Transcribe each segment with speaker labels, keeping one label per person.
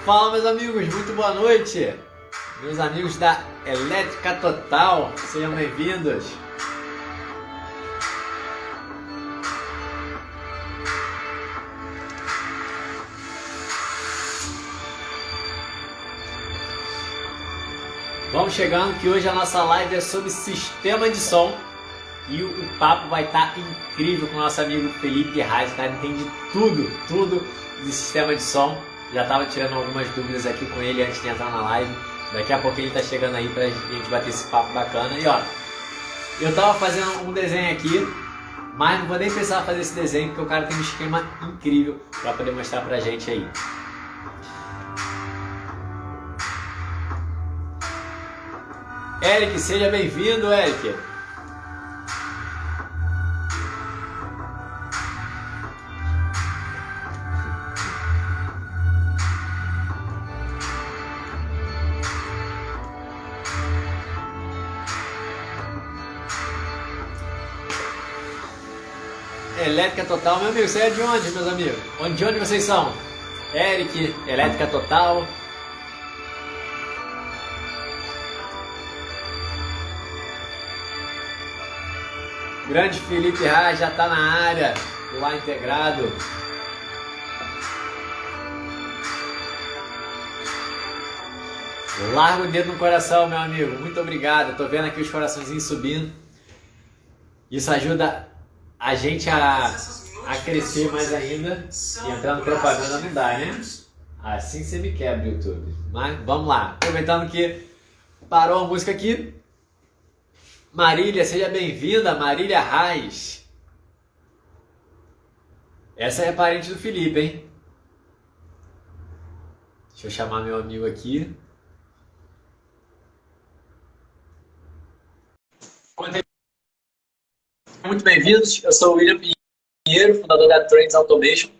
Speaker 1: Fala, meus amigos, muito boa noite. Meus amigos da Elétrica Total, sejam bem-vindos. Vamos chegando que hoje a nossa live é sobre sistema de som e o papo vai estar incrível com o nosso amigo Felipe Reis, que entende tudo de sistema de som. Já estava tirando algumas dúvidas aqui com ele antes de entrar na live. Daqui a pouco ele está chegando aí pra gente bater esse papo bacana. E ó, eu estava fazendo um desenho aqui, mas não vou nem pensar em fazer esse desenho porque o cara tem um esquema incrível para poder mostrar pra gente aí. Eric, seja bem-vindo, Eric. Elétrica Total, meu amigo, você é de onde, meus amigos? De onde vocês são? Eric, Elétrica Total. Grande Felipe Reis já está na área, lá integrado. Larga o dedo no coração, meu amigo. Muito obrigado. Estou vendo aqui os coraçõezinhos subindo. Isso ajuda a gente a crescer mais ainda. E entrando propaganda não dá, né? Assim você me quebra, YouTube. Mas vamos lá. Aproveitando que parou a música aqui. Marília, seja bem-vinda, Marília Reis. Essa é parente do Felipe, hein? Deixa eu chamar meu amigo aqui. Muito bem-vindos, eu sou o William Pinheiro, fundador da Trends Automation.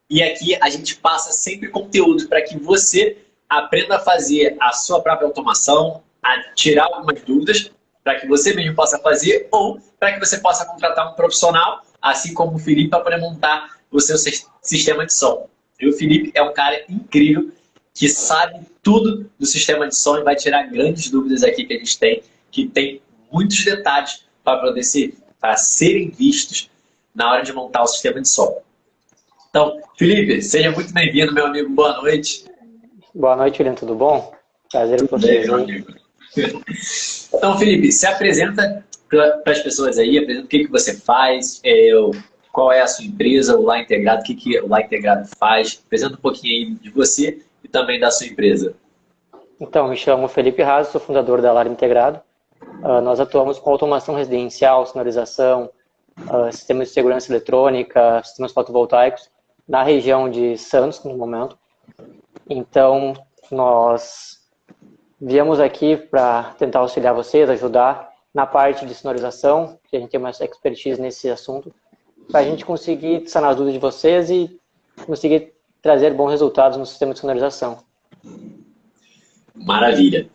Speaker 1: E aqui a gente passa sempre conteúdo para que você aprenda a fazer a sua própria automação, a tirar algumas dúvidas, para que você mesmo possa fazer ou para que você possa contratar um profissional, assim como o Felipe, para poder montar o seu sistema de som. E o Felipe é um cara incrível que sabe tudo do sistema de som e vai tirar grandes dúvidas aqui que a gente tem, que tem muitos detalhes para serem vistos na hora de montar o sistema de som. Então, Felipe, seja muito bem-vindo, meu amigo. Boa noite.
Speaker 2: Boa noite, William. Tudo bom? Prazer com vocês,
Speaker 1: meu amigo. Então, Felipe, se apresenta para as pessoas aí, apresenta o que você faz, qual é a sua empresa, o Lá Integrado, o que o Lá Integrado faz. Apresenta um pouquinho aí de você e também da sua empresa.
Speaker 2: Então, me chamo Felipe Reis, sou fundador da Lá Integrado. Nós atuamos com automação residencial, sonorização, sistemas de segurança eletrônica, sistemas fotovoltaicos, na região de Santos, no momento. Então, nós viemos aqui para tentar auxiliar vocês, ajudar na parte de sonorização, que a gente tem uma expertise nesse assunto, para a gente conseguir sanar as dúvidas de vocês e conseguir trazer bons resultados no sistema de sonorização.
Speaker 1: Maravilha.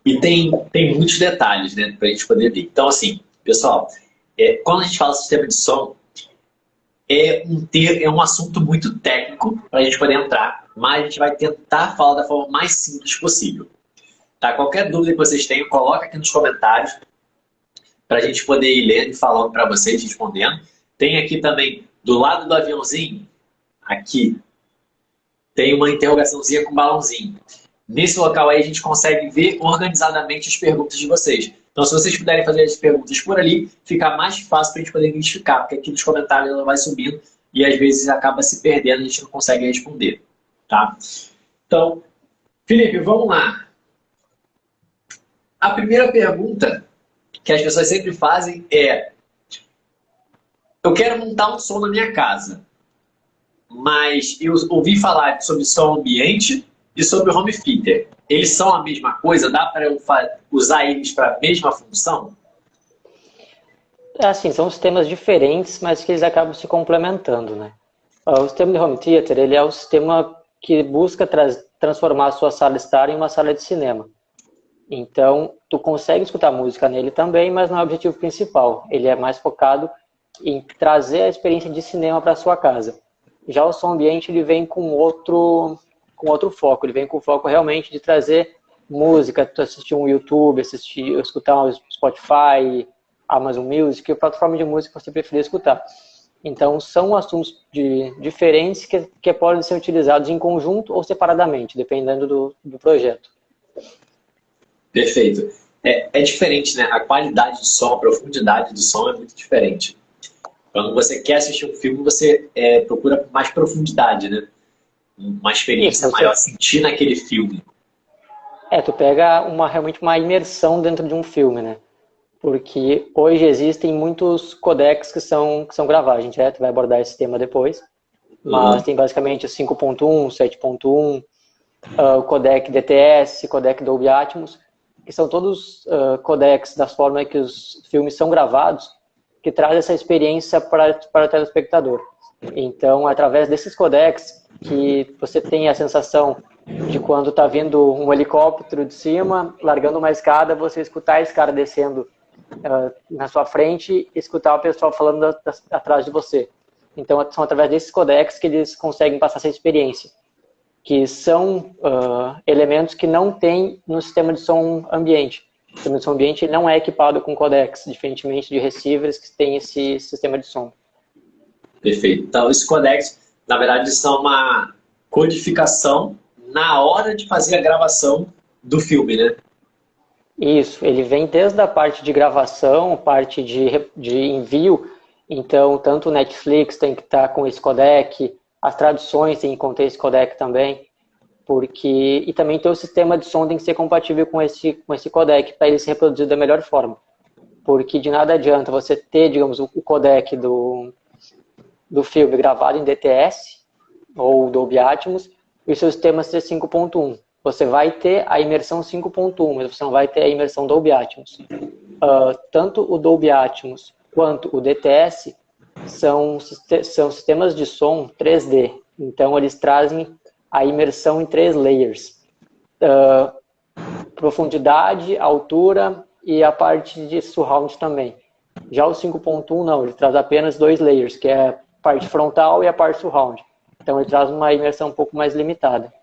Speaker 1: E tem muitos detalhes, né, para a gente poder ver. Então, assim, pessoal, quando a gente fala sistema de som, é um assunto muito técnico para a gente poder entrar, mas a gente vai tentar falar da forma mais simples possível. Tá? Qualquer dúvida que vocês tenham, coloca aqui nos comentários para a gente poder ir lendo e falando para vocês, respondendo. Tem aqui também, do lado do aviãozinho, aqui, tem uma interrogaçãozinha com balãozinho. Nesse local aí a gente consegue ver organizadamente as perguntas de vocês. Então, se vocês puderem fazer as perguntas por ali, fica mais fácil para a gente poder identificar, porque aqui nos comentários ela vai subindo e às vezes acaba se perdendo e a gente não consegue responder. Tá? Então, Felipe, vamos lá. A primeira pergunta que as pessoas sempre fazem é: eu quero montar um som na minha casa, mas eu ouvi falar sobre som ambiente e sobre home theater. Eles são a mesma coisa? Dá para eu usar eles para a mesma função?
Speaker 2: Assim, são sistemas diferentes, mas que eles acabam se complementando, né? O sistema de home theater, ele é o sistema que busca transformar a sua sala de estar em uma sala de cinema. Então, tu consegue escutar música nele também, mas não é o objetivo principal. Ele é mais focado em trazer a experiência de cinema para sua casa. Já o som ambiente, ele vem com outro foco, ele vem com o foco realmente de trazer música, tu assistir um YouTube, escutar um Spotify, Amazon Music, a plataforma de música que você preferir escutar. Então, são assuntos diferentes que podem ser utilizados em conjunto ou separadamente, dependendo do projeto.
Speaker 1: Perfeito. É diferente, né? A qualidade do som, a profundidade do som é muito diferente. Quando você quer assistir um filme, você procura mais profundidade, né? Uma experiência maior, sentir naquele filme.
Speaker 2: Tu pega realmente uma imersão dentro de um filme, né? Porque hoje existem muitos codecs que são gravados. A gente vai abordar esse tema depois. Mas tem basicamente o 5.1, 7.1, o codec DTS, codec Dolby Atmos, que são todos codecs das formas que os filmes são gravados, que traz essa experiência para o telespectador. Então, através desses codecs, que você tem a sensação de quando está vindo um helicóptero de cima, largando uma escada, você escutar esse cara descendo na sua frente e escutar o pessoal falando atrás de você. Então, são através desses codecs que eles conseguem passar essa experiência, que são elementos que não tem no sistema de som ambiente. O sistema de som ambiente não é equipado com codecs, diferentemente de receivers que tem esse sistema de som.
Speaker 1: Perfeito. Então, esses codecs, na verdade, são uma codificação na hora de fazer a gravação do filme, né?
Speaker 2: Isso, ele vem desde a parte de gravação, parte de envio. Então, tanto o Netflix tem que estar com esse codec, as traduções têm que conter esse codec também, e também tem o sistema de som tem que ser compatível com esse codec para ele se reproduzir da melhor forma. Porque de nada adianta você ter, digamos, o codec do filme gravado em DTS ou Dolby Atmos e o seu sistema ser 5.1. Você vai ter a imersão 5.1, mas você não vai ter a imersão Dolby Atmos. Tanto o Dolby Atmos quanto o DTS são sistemas de som 3D. Então, eles trazem a imersão em 3 layers. Profundidade, altura e a parte de surround também. Já o 5.1 não, ele traz apenas 2 layers, que é a parte frontal e a parte surround. Então, ele traz uma imersão um pouco mais limitada.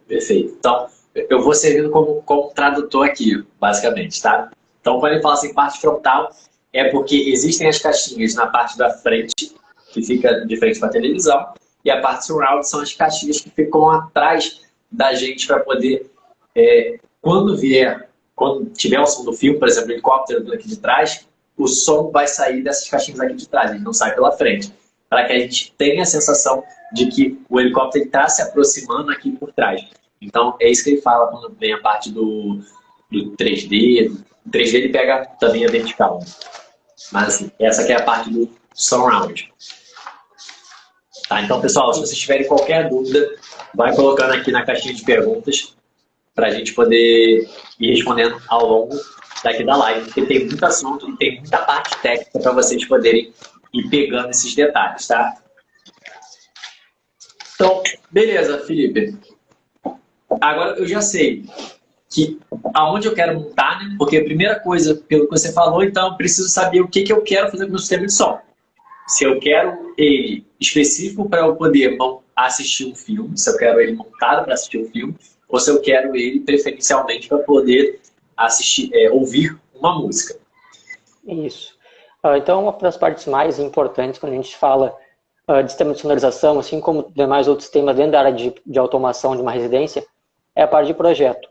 Speaker 1: Perfeito. Então, eu vou servindo como tradutor aqui, basicamente, tá? Então, quando ele fala assim, parte frontal, é porque existem as caixinhas na parte da frente, que fica de frente para a televisão, e a parte surround são as caixinhas que ficam atrás da gente para poder, quando tiver o som do filme, por exemplo, o helicóptero aqui de trás, o som vai sair dessas caixinhas aqui de trás, ele não sai pela frente, para que a gente tenha a sensação de que o helicóptero está se aproximando aqui por trás. Então, é isso que ele fala quando vem a parte do 3D. O 3D ele pega também a vertical. Mas, assim, essa aqui é a parte do surround. Tá, então, pessoal, se vocês tiverem qualquer dúvida, vai colocando aqui na caixinha de perguntas para a gente poder ir respondendo ao longo daqui da live, porque tem muito assunto e tem muita parte técnica para vocês poderem ir pegando esses detalhes, tá? Então, beleza, Felipe. Agora eu já sei que aonde eu quero montar, né? Porque a primeira coisa, pelo que você falou, então eu preciso saber o que eu quero fazer com o meu sistema de som. Se eu quero ele específico para eu poder assistir um filme, se eu quero ele montado para assistir um filme, ou se eu quero ele preferencialmente para poder ouvir uma música.
Speaker 2: Isso. Então, uma das partes mais importantes quando a gente fala de sistema de sonorização, assim como demais outros sistemas dentro da área de automação de uma residência, é a parte de projeto.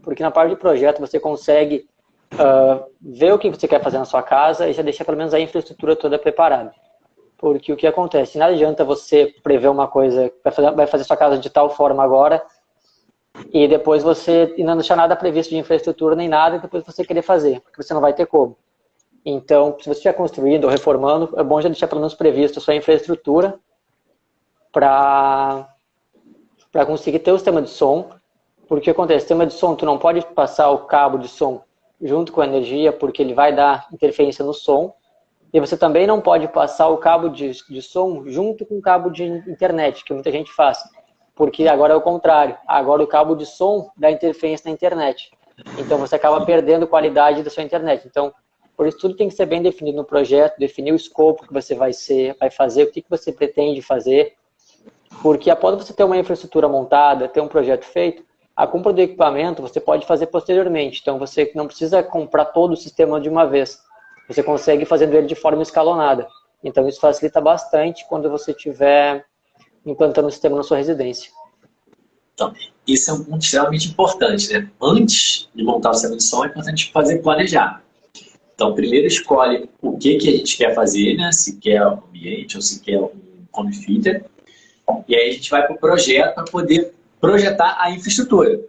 Speaker 2: Porque na parte de projeto você consegue ver o que você quer fazer na sua casa e já deixar pelo menos a infraestrutura toda preparada. Porque o que acontece? Nada adianta você prever uma coisa, vai fazer sua casa de tal forma agora, e depois você não deixar nada previsto de infraestrutura nem nada, e depois você querer fazer, porque você não vai ter como. Então, se você estiver construindo ou reformando, é bom já deixar pelo menos previsto a sua infraestrutura para conseguir ter o sistema de som. Porque o que acontece? O sistema de som, tu não pode passar o cabo de som junto com a energia, porque ele vai dar interferência no som. E você também não pode passar o cabo de som junto com o cabo de internet, que muita gente faz. Porque agora é o contrário. Agora o cabo de som dá interferência na internet. Então você acaba perdendo qualidade da sua internet. Então, Por isso, tudo tem que ser bem definido no projeto, definir o escopo que você vai fazer, o que você pretende fazer, porque após você ter uma infraestrutura montada, ter um projeto feito, a compra do equipamento você pode fazer posteriormente. Então, você não precisa comprar todo o sistema de uma vez. Você consegue fazer ele de forma escalonada. Então, isso facilita bastante quando você estiver implantando o sistema na sua residência.
Speaker 1: Então, isso é um ponto extremamente importante, né? Antes de montar o sistema de som, é importante planejar. Então, primeiro escolhe o que a gente quer fazer, né? Se quer um ambiente ou se quer um home theater. E aí a gente vai para o projeto para poder projetar a infraestrutura.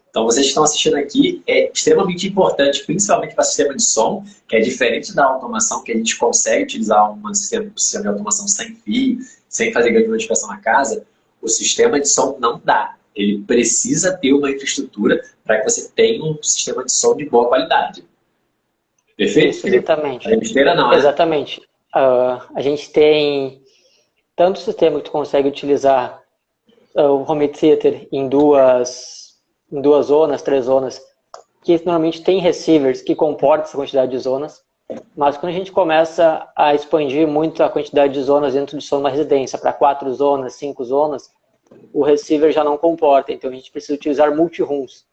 Speaker 1: Então, vocês que estão assistindo aqui, é extremamente importante, principalmente para sistema de som, que é diferente da automação, que a gente consegue utilizar um sistema de automação sem fio, sem fazer grande modificação na casa. O sistema de som não dá. Ele precisa ter uma infraestrutura para que você tenha um sistema de som de boa qualidade. Perfeito?
Speaker 2: Isso, exatamente.
Speaker 1: Não é besteira não, né?
Speaker 2: Exatamente. A gente tem tanto sistema que tu consegue utilizar o home theater em duas zonas, 3 zonas, que normalmente tem receivers que comportam essa quantidade de zonas, mas quando a gente começa a expandir muito a quantidade de zonas dentro de só uma residência, para 4 zonas, 5 zonas, o receiver já não comporta, então a gente precisa utilizar multi-rooms,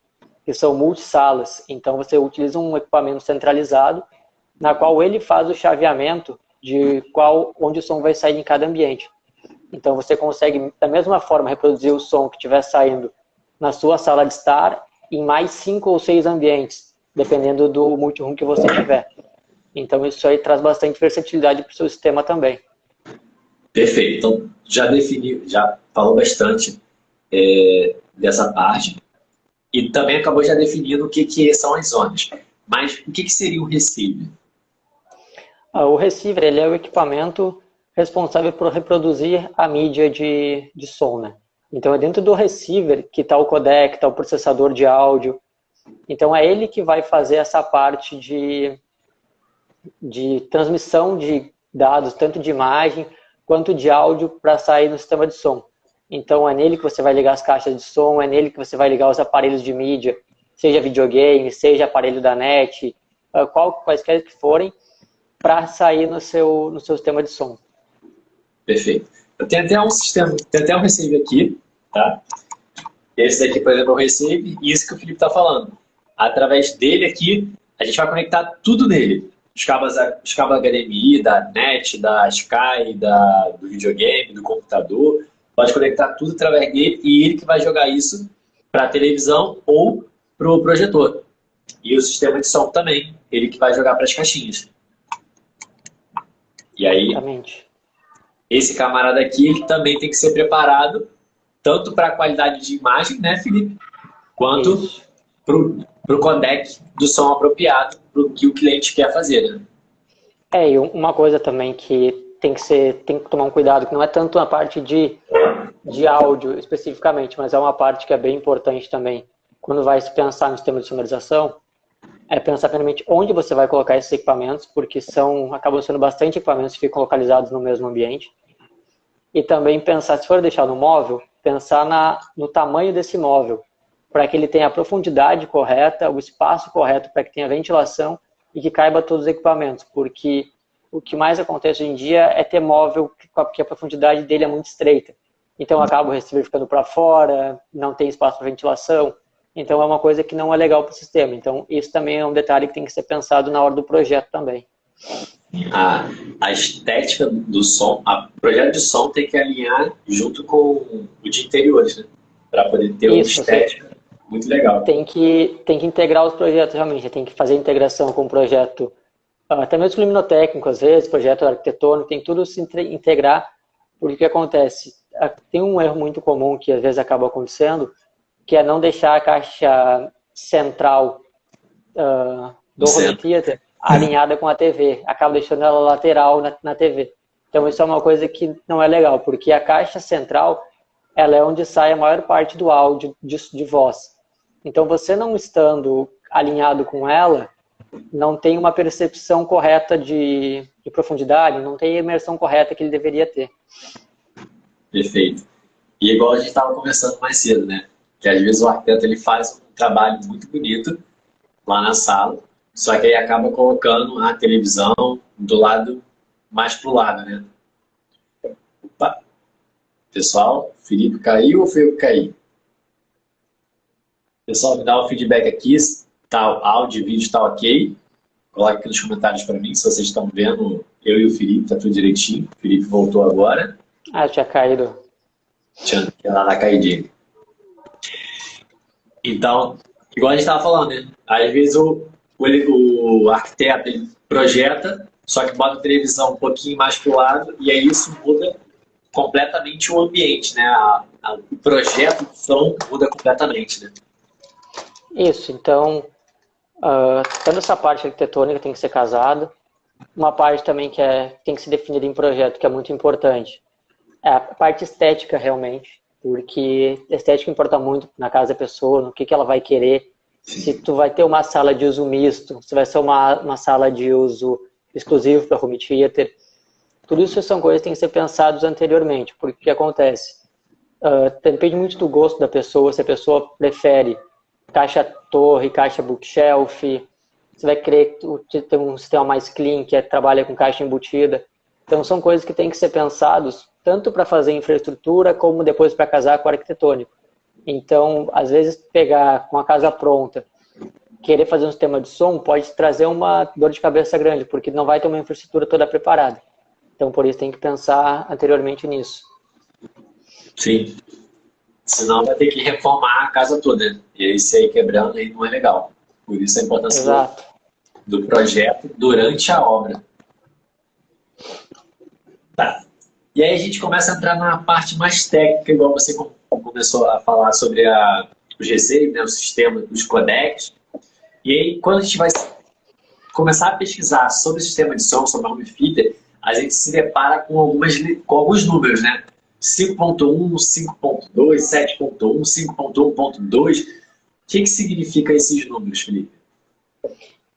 Speaker 2: que são multi-salas. Então você utiliza um equipamento centralizado, na qual ele faz o chaveamento de onde o som vai sair em cada ambiente. Então você consegue, da mesma forma, reproduzir o som que estiver saindo na sua sala de estar em mais 5 ou 6 ambientes, dependendo do multi-room que você tiver. Então isso aí traz bastante versatilidade para o seu sistema também.
Speaker 1: Perfeito. Então já falou bastante dessa parte e também acabou já definindo o que são as zonas. Mas o que seria o receiver?
Speaker 2: O receiver ele é o equipamento responsável por reproduzir a mídia de som, né? Então é dentro do receiver que está o codec, está o processador de áudio. Então é ele que vai fazer essa parte de transmissão de dados, tanto de imagem quanto de áudio para sair no sistema de som. Então é nele que você vai ligar as caixas de som, é nele que você vai ligar os aparelhos de mídia, seja videogame, seja aparelho da net, quaisquer que forem, para sair no seu sistema de som.
Speaker 1: Perfeito. Eu tenho até um receiver aqui, tá? Esse daqui, por exemplo, é o receiver, e isso que o Felipe está falando. Através dele aqui, a gente vai conectar tudo nele. Os cabos HDMI, da net, da Sky, do videogame, do computador. Pode conectar tudo através dele e ele que vai jogar isso para a televisão ou para o projetor. E o sistema de som também, ele que vai jogar para as caixinhas. E aí,
Speaker 2: Exatamente.
Speaker 1: Esse camarada aqui ele também tem que ser preparado tanto para a qualidade de imagem, né, Felipe? Quanto para o codec do som apropriado para o que o cliente quer fazer, né?
Speaker 2: E uma coisa também que tem que tomar um cuidado, que não é tanto a parte de áudio especificamente, mas é uma parte que é bem importante também. Quando vai se pensar no sistema de sonorização, é pensar primeiramente onde você vai colocar esses equipamentos, porque acabam sendo bastante equipamentos que ficam localizados no mesmo ambiente. E também pensar, se for deixar no móvel, pensar no tamanho desse móvel, para que ele tenha a profundidade correta, o espaço correto para que tenha ventilação e que caiba todos os equipamentos, porque o que mais acontece hoje em dia é ter móvel que a profundidade dele é muito estreita. Então acaba o receiver ficando para fora, não tem espaço para ventilação, então é uma coisa que não é legal para o sistema. Então isso também é um detalhe que tem que ser pensado na hora do projeto também.
Speaker 1: A estética do som, o projeto de som tem que alinhar junto com o de interiores, né? Para poder ter uma estética muito legal.
Speaker 2: Tem que integrar os projetos realmente, tem que fazer integração com o projeto, até mesmo luminotécnico às vezes, projeto arquitetônico, tem tudo se integrar, porque o que acontece? Tem um erro muito comum que às vezes acaba acontecendo, que é não deixar a caixa central do home theater alinhada com a TV, acaba deixando ela lateral na TV. Então isso é uma coisa que não é legal, porque a caixa central ela é onde sai a maior parte do áudio de voz. Então você não estando alinhado com ela, não tem uma percepção correta de profundidade, não tem a imersão correta que ele deveria ter.
Speaker 1: Perfeito. E igual a gente estava conversando mais cedo, né? Que às vezes o arquiteto ele faz um trabalho muito bonito lá na sala, Só que aí acaba colocando a televisão do lado, mais pro lado, né? Opa. Pessoal, Felipe caiu ou foi eu que caí? Pessoal, me dá um feedback aqui, tá, áudio e vídeo tá ok. Coloque aqui nos comentários para mim se vocês estão vendo eu e o Felipe, tá tudo direitinho. O Felipe voltou agora.
Speaker 2: Ah, tinha caído.
Speaker 1: Tinha lá na caidinha. Então, igual a gente estava falando, né? Às vezes o arquiteto ele projeta, só que bota a televisão um pouquinho mais pro lado, e aí isso muda completamente o ambiente, né? O projeto do som muda completamente, né?
Speaker 2: Isso, então, toda essa parte arquitetônica tem que ser casada. Uma parte também que tem que ser definida em projeto, que é muito importante, é a parte estética realmente, porque a estética importa muito na casa da pessoa, no que ela vai querer. Se tu vai ter uma sala de uso misto, se vai ser uma sala de uso exclusivo para home theater, tudo isso são coisas que têm que ser pensadas anteriormente, porque o que acontece? Depende muito do gosto da pessoa, se a pessoa prefere caixa torre, caixa bookshelf, você vai querer ter um sistema mais clean, que trabalha com caixa embutida. Então são coisas que têm que ser pensadas tanto para fazer infraestrutura, como depois para casar com o arquitetônico. Então, às vezes, pegar com a casa pronta, querer fazer um sistema de som, pode trazer uma dor de cabeça grande, porque não vai ter uma infraestrutura toda preparada. Então, por isso, tem que pensar anteriormente nisso.
Speaker 1: Sim. Senão vai ter que reformar a casa toda. E aí, se aí quebrando, aí não é legal. Por isso a importância do projeto durante a obra. Tá. E aí a gente começa a entrar na parte mais técnica, igual você começou a falar sobre o G6, né, o sistema, os codecs. E aí, quando a gente vai começar a pesquisar sobre o sistema de som, sobre a home theater, a gente se depara com alguns números, né? 5.1, 5.2, 7.1, 5.1.2. O que significa esses números, Felipe?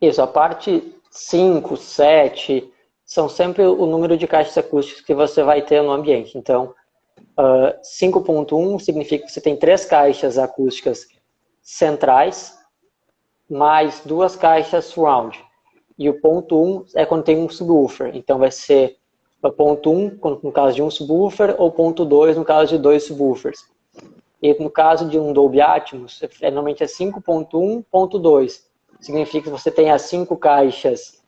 Speaker 2: Isso, a parte 5, 7... são sempre o número de caixas acústicas que você vai ter no ambiente. Então, 5.1 significa que você tem 3 caixas acústicas centrais, mais 2 caixas surround. E o ponto 1 é quando tem um subwoofer. Então, vai ser o ponto 1 no caso de um subwoofer, ou ponto 2 no caso de 2 subwoofers. E no caso de um Dolby Atmos, normalmente é 5.1.2. Significa que você tem as 5 caixas,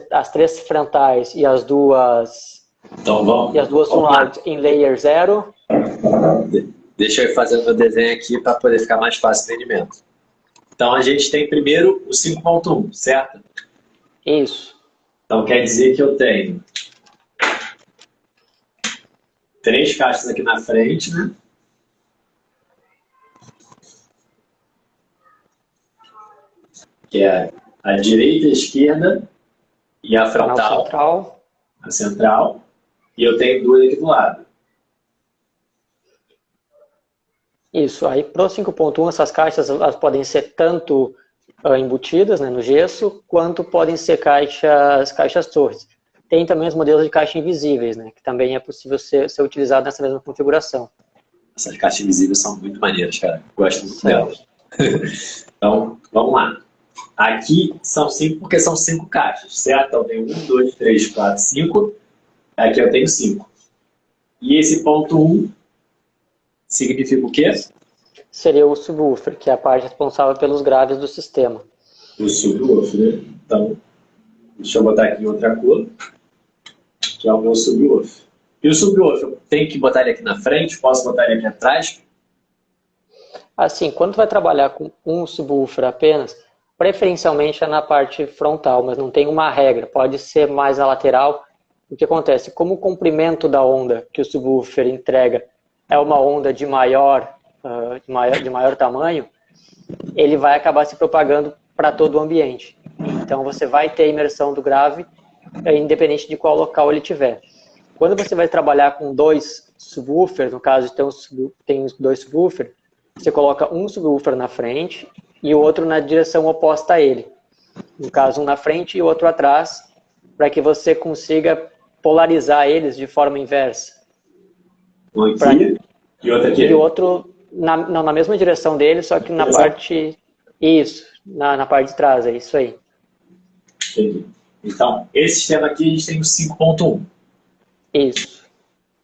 Speaker 2: as 3 frontais e as duas surround em layer 0.
Speaker 1: Deixa eu fazer o meu desenho aqui para poder ficar mais fácil o entendimento. Então a gente tem primeiro o 5.1, certo?
Speaker 2: Isso.
Speaker 1: Então quer dizer que eu tenho 3 caixas aqui na frente, né? Que é a direita, a esquerda e a frontal. A central. E eu tenho 2 aqui do lado.
Speaker 2: Isso. Aí, para o 5.1, essas caixas elas podem ser tanto embutidas, né, no gesso, quanto podem ser caixas torres. Tem também os modelos de caixa invisíveis, né, que também é possível ser utilizado nessa mesma configuração.
Speaker 1: Essas caixas invisíveis são muito maneiras, cara. Gosto muito delas. Então, vamos lá. Aqui são 5 porque são 5 caixas, certo? Então tem 1, 2, 3, 4, 5. Aqui eu tenho 5. E esse ponto 1 significa o quê?
Speaker 2: Seria o subwoofer, que é a parte responsável pelos graves do sistema.
Speaker 1: O subwoofer, né? Então, deixa eu botar aqui em outra cor, que é o meu subwoofer. E o subwoofer, eu tenho que botar ele aqui na frente? Posso botar ele aqui atrás?
Speaker 2: Assim, quando tu vai trabalhar com um subwoofer apenas, preferencialmente é na parte frontal, mas não tem uma regra, pode ser mais na lateral. O que acontece? Como o comprimento da onda que o subwoofer entrega é uma onda de maior tamanho, ele vai acabar se propagando para todo o ambiente. Então você vai ter a imersão do grave, independente de qual local ele tiver. Quando você vai trabalhar com 2 subwoofers, no caso tem 2 subwoofers, você coloca um subwoofer na frente e o outro na direção oposta a ele. No caso, um na frente e o outro atrás, para que você consiga polarizar eles de forma inversa.
Speaker 1: Um aqui e outro aqui.
Speaker 2: E o outro na mesma direção dele, só que na parte Isso, na parte de trás, é isso aí.
Speaker 1: Entendi. Então, esse sistema aqui a gente tem o 5.1.
Speaker 2: Isso,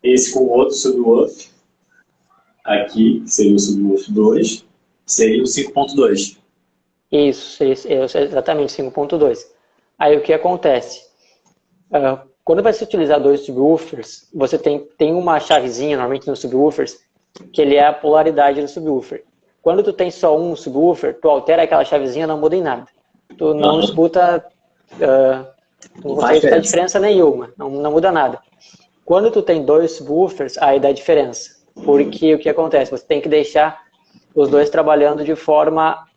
Speaker 1: Esse com o outro subwoofer, aqui, que seria o subwoofer 2, seria o 5.2.
Speaker 2: isso, exatamente, 5.2. Aí o que acontece? Quando vai se utilizar dois subwoofers, você tem uma chavezinha, normalmente nos subwoofers, que ele é a polaridade do subwoofer. Quando tu tem só um subwoofer, tu altera aquela chavezinha, não muda em nada. Tu não escuta, não consegue escutar diferença nenhuma, não muda nada. Quando tu tem dois subwoofers, aí dá diferença. Porque o que acontece? Você tem que deixar os dois trabalhando de forma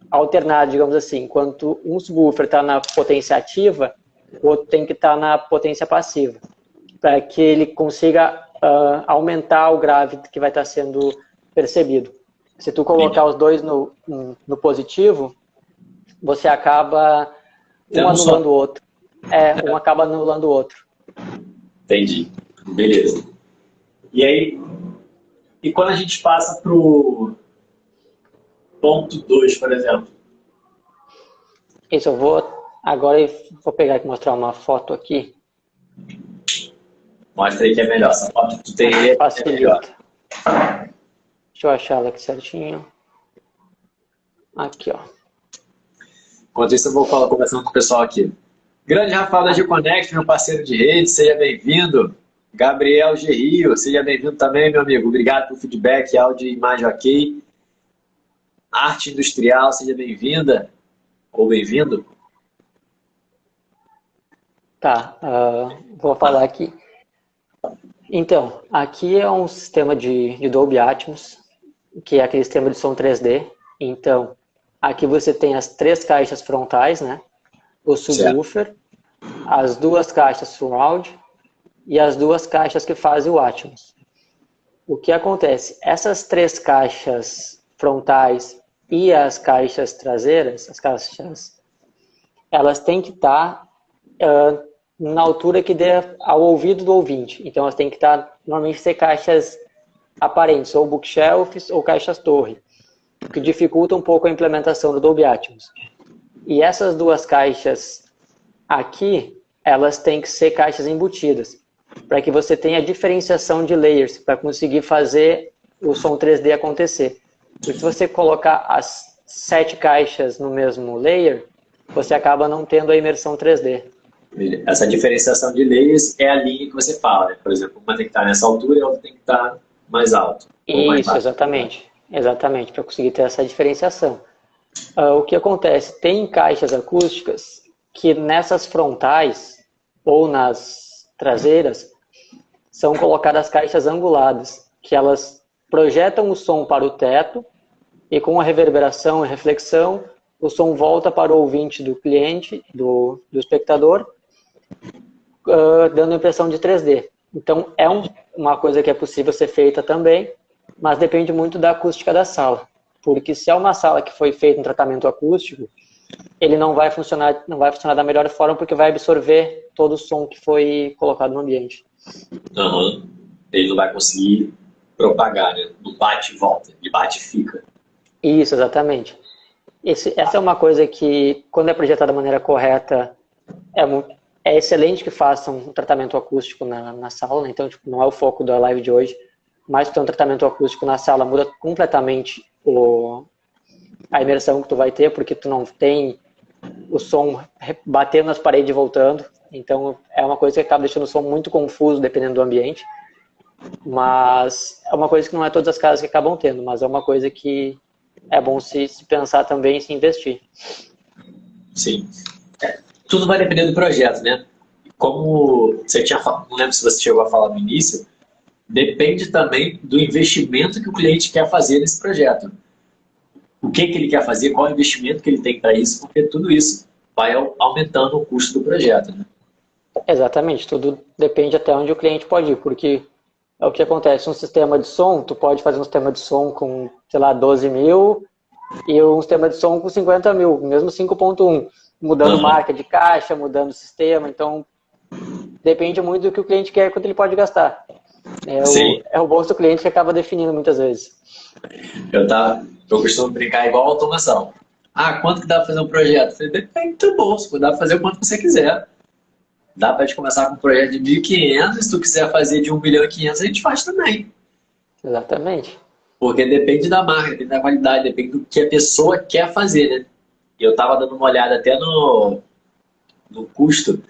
Speaker 2: alternada, digamos assim. Enquanto um subwoofer está na potência ativa, o outro tem que estar na potência passiva, para que ele consiga aumentar o grave que vai estar sendo percebido. Se tu colocar os dois no positivo, você acaba um anulando o outro. Um acaba anulando o outro.
Speaker 1: Entendi. Beleza. E aí, e quando a gente passa para o ponto 2, por exemplo?
Speaker 2: Isso, agora eu vou pegar aqui e mostrar uma foto aqui.
Speaker 1: Mostra aí que é melhor. Essa foto que tu tem aí é melhor.
Speaker 2: Deixa eu achar ela aqui certinho. Aqui, ó.
Speaker 1: Enquanto isso, eu vou conversando com o pessoal aqui. Grande Rafael da G-Connect, meu parceiro de rede, seja bem-vindo. Gabriel Gerrio, seja bem-vindo também, meu amigo. Obrigado pelo feedback, áudio e imagem ok. Arte Industrial, seja bem-vinda ou bem-vindo.
Speaker 2: Tá, vou falar aqui. Então, aqui é um sistema de Dolby Atmos, que é aquele sistema de som 3D. Então, aqui você tem as 3 caixas frontais, né? O subwoofer, as 2 caixas surround e as 2 caixas que fazem o Atmos. O que acontece? Essas 3 caixas frontais e as caixas traseiras, elas têm que estar na altura que dê ao ouvido do ouvinte. Então elas têm que estar, normalmente, ser caixas aparentes, ou bookshelves ou caixas torre, o que dificulta um pouco a implementação do Dolby Atmos. E essas 2 caixas aqui, elas têm que ser caixas embutidas, para que você tenha diferenciação de layers, para conseguir fazer o som 3D acontecer. Porque se você colocar as 7 caixas no mesmo layer, você acaba não tendo a imersão 3D.
Speaker 1: Essa diferenciação de layers é a linha que você fala, né? Por exemplo, uma tem que estar nessa altura e a outra tem que estar mais alto.
Speaker 2: Isso, exatamente. Exatamente, para conseguir ter essa diferenciação. O que acontece? Tem caixas acústicas que nessas frontais ou nas traseiras são colocadas caixas anguladas, que elas projetam o som para o teto e com a reverberação e reflexão, o som volta para o ouvinte do cliente, do espectador, dando a impressão de 3D. Então, é uma coisa que é possível ser feita também, mas depende muito da acústica da sala. Porque se é uma sala que foi feita um tratamento acústico, ele não vai funcionar da melhor forma, porque vai absorver todo o som que foi colocado no ambiente.
Speaker 1: Ele não vai conseguir propagar, né? Não bate e volta, ele bate e fica.
Speaker 2: Isso, exatamente. Essa é uma coisa que, quando é projetada da maneira correta, é excelente que façam um tratamento acústico na sala, né? Então, não é o foco da live de hoje, mas ter um tratamento acústico na sala muda completamente a imersão que tu vai ter, porque tu não tem o som batendo nas paredes e voltando. Então, é uma coisa que acaba deixando o som muito confuso, dependendo do ambiente. Mas é uma coisa que não é todas as casas que acabam tendo, mas é uma coisa que é bom se pensar também e se investir.
Speaker 1: Sim. Tudo vai depender do projeto, né? Como você tinha falado, não lembro se você chegou a falar no início, depende também do investimento que o cliente quer fazer nesse projeto. O que ele quer fazer, qual o investimento que ele tem para isso, porque tudo isso vai aumentando o custo do projeto, né?
Speaker 2: Exatamente, tudo depende até onde o cliente pode ir, porque é o que acontece, um sistema de som, tu pode fazer um sistema de som com, sei lá, 12 mil e um sistema de som com 50 mil, mesmo 5.1, mudando marca de caixa, mudando o sistema, então depende muito do que o cliente quer e quanto ele pode gastar. É o bolso do cliente que acaba definindo muitas vezes.
Speaker 1: Eu costumo brincar igual automação. Ah, quanto que dá pra fazer um projeto? Eu falei, depende do teu bolso, dá pra fazer o quanto você quiser. Dá pra gente começar com um projeto de 1.500, se tu quiser fazer de 1.500.000, a gente faz também.
Speaker 2: Exatamente.
Speaker 1: Porque depende da marca, depende da qualidade, depende do que a pessoa quer fazer, né? E eu tava dando uma olhada até no custo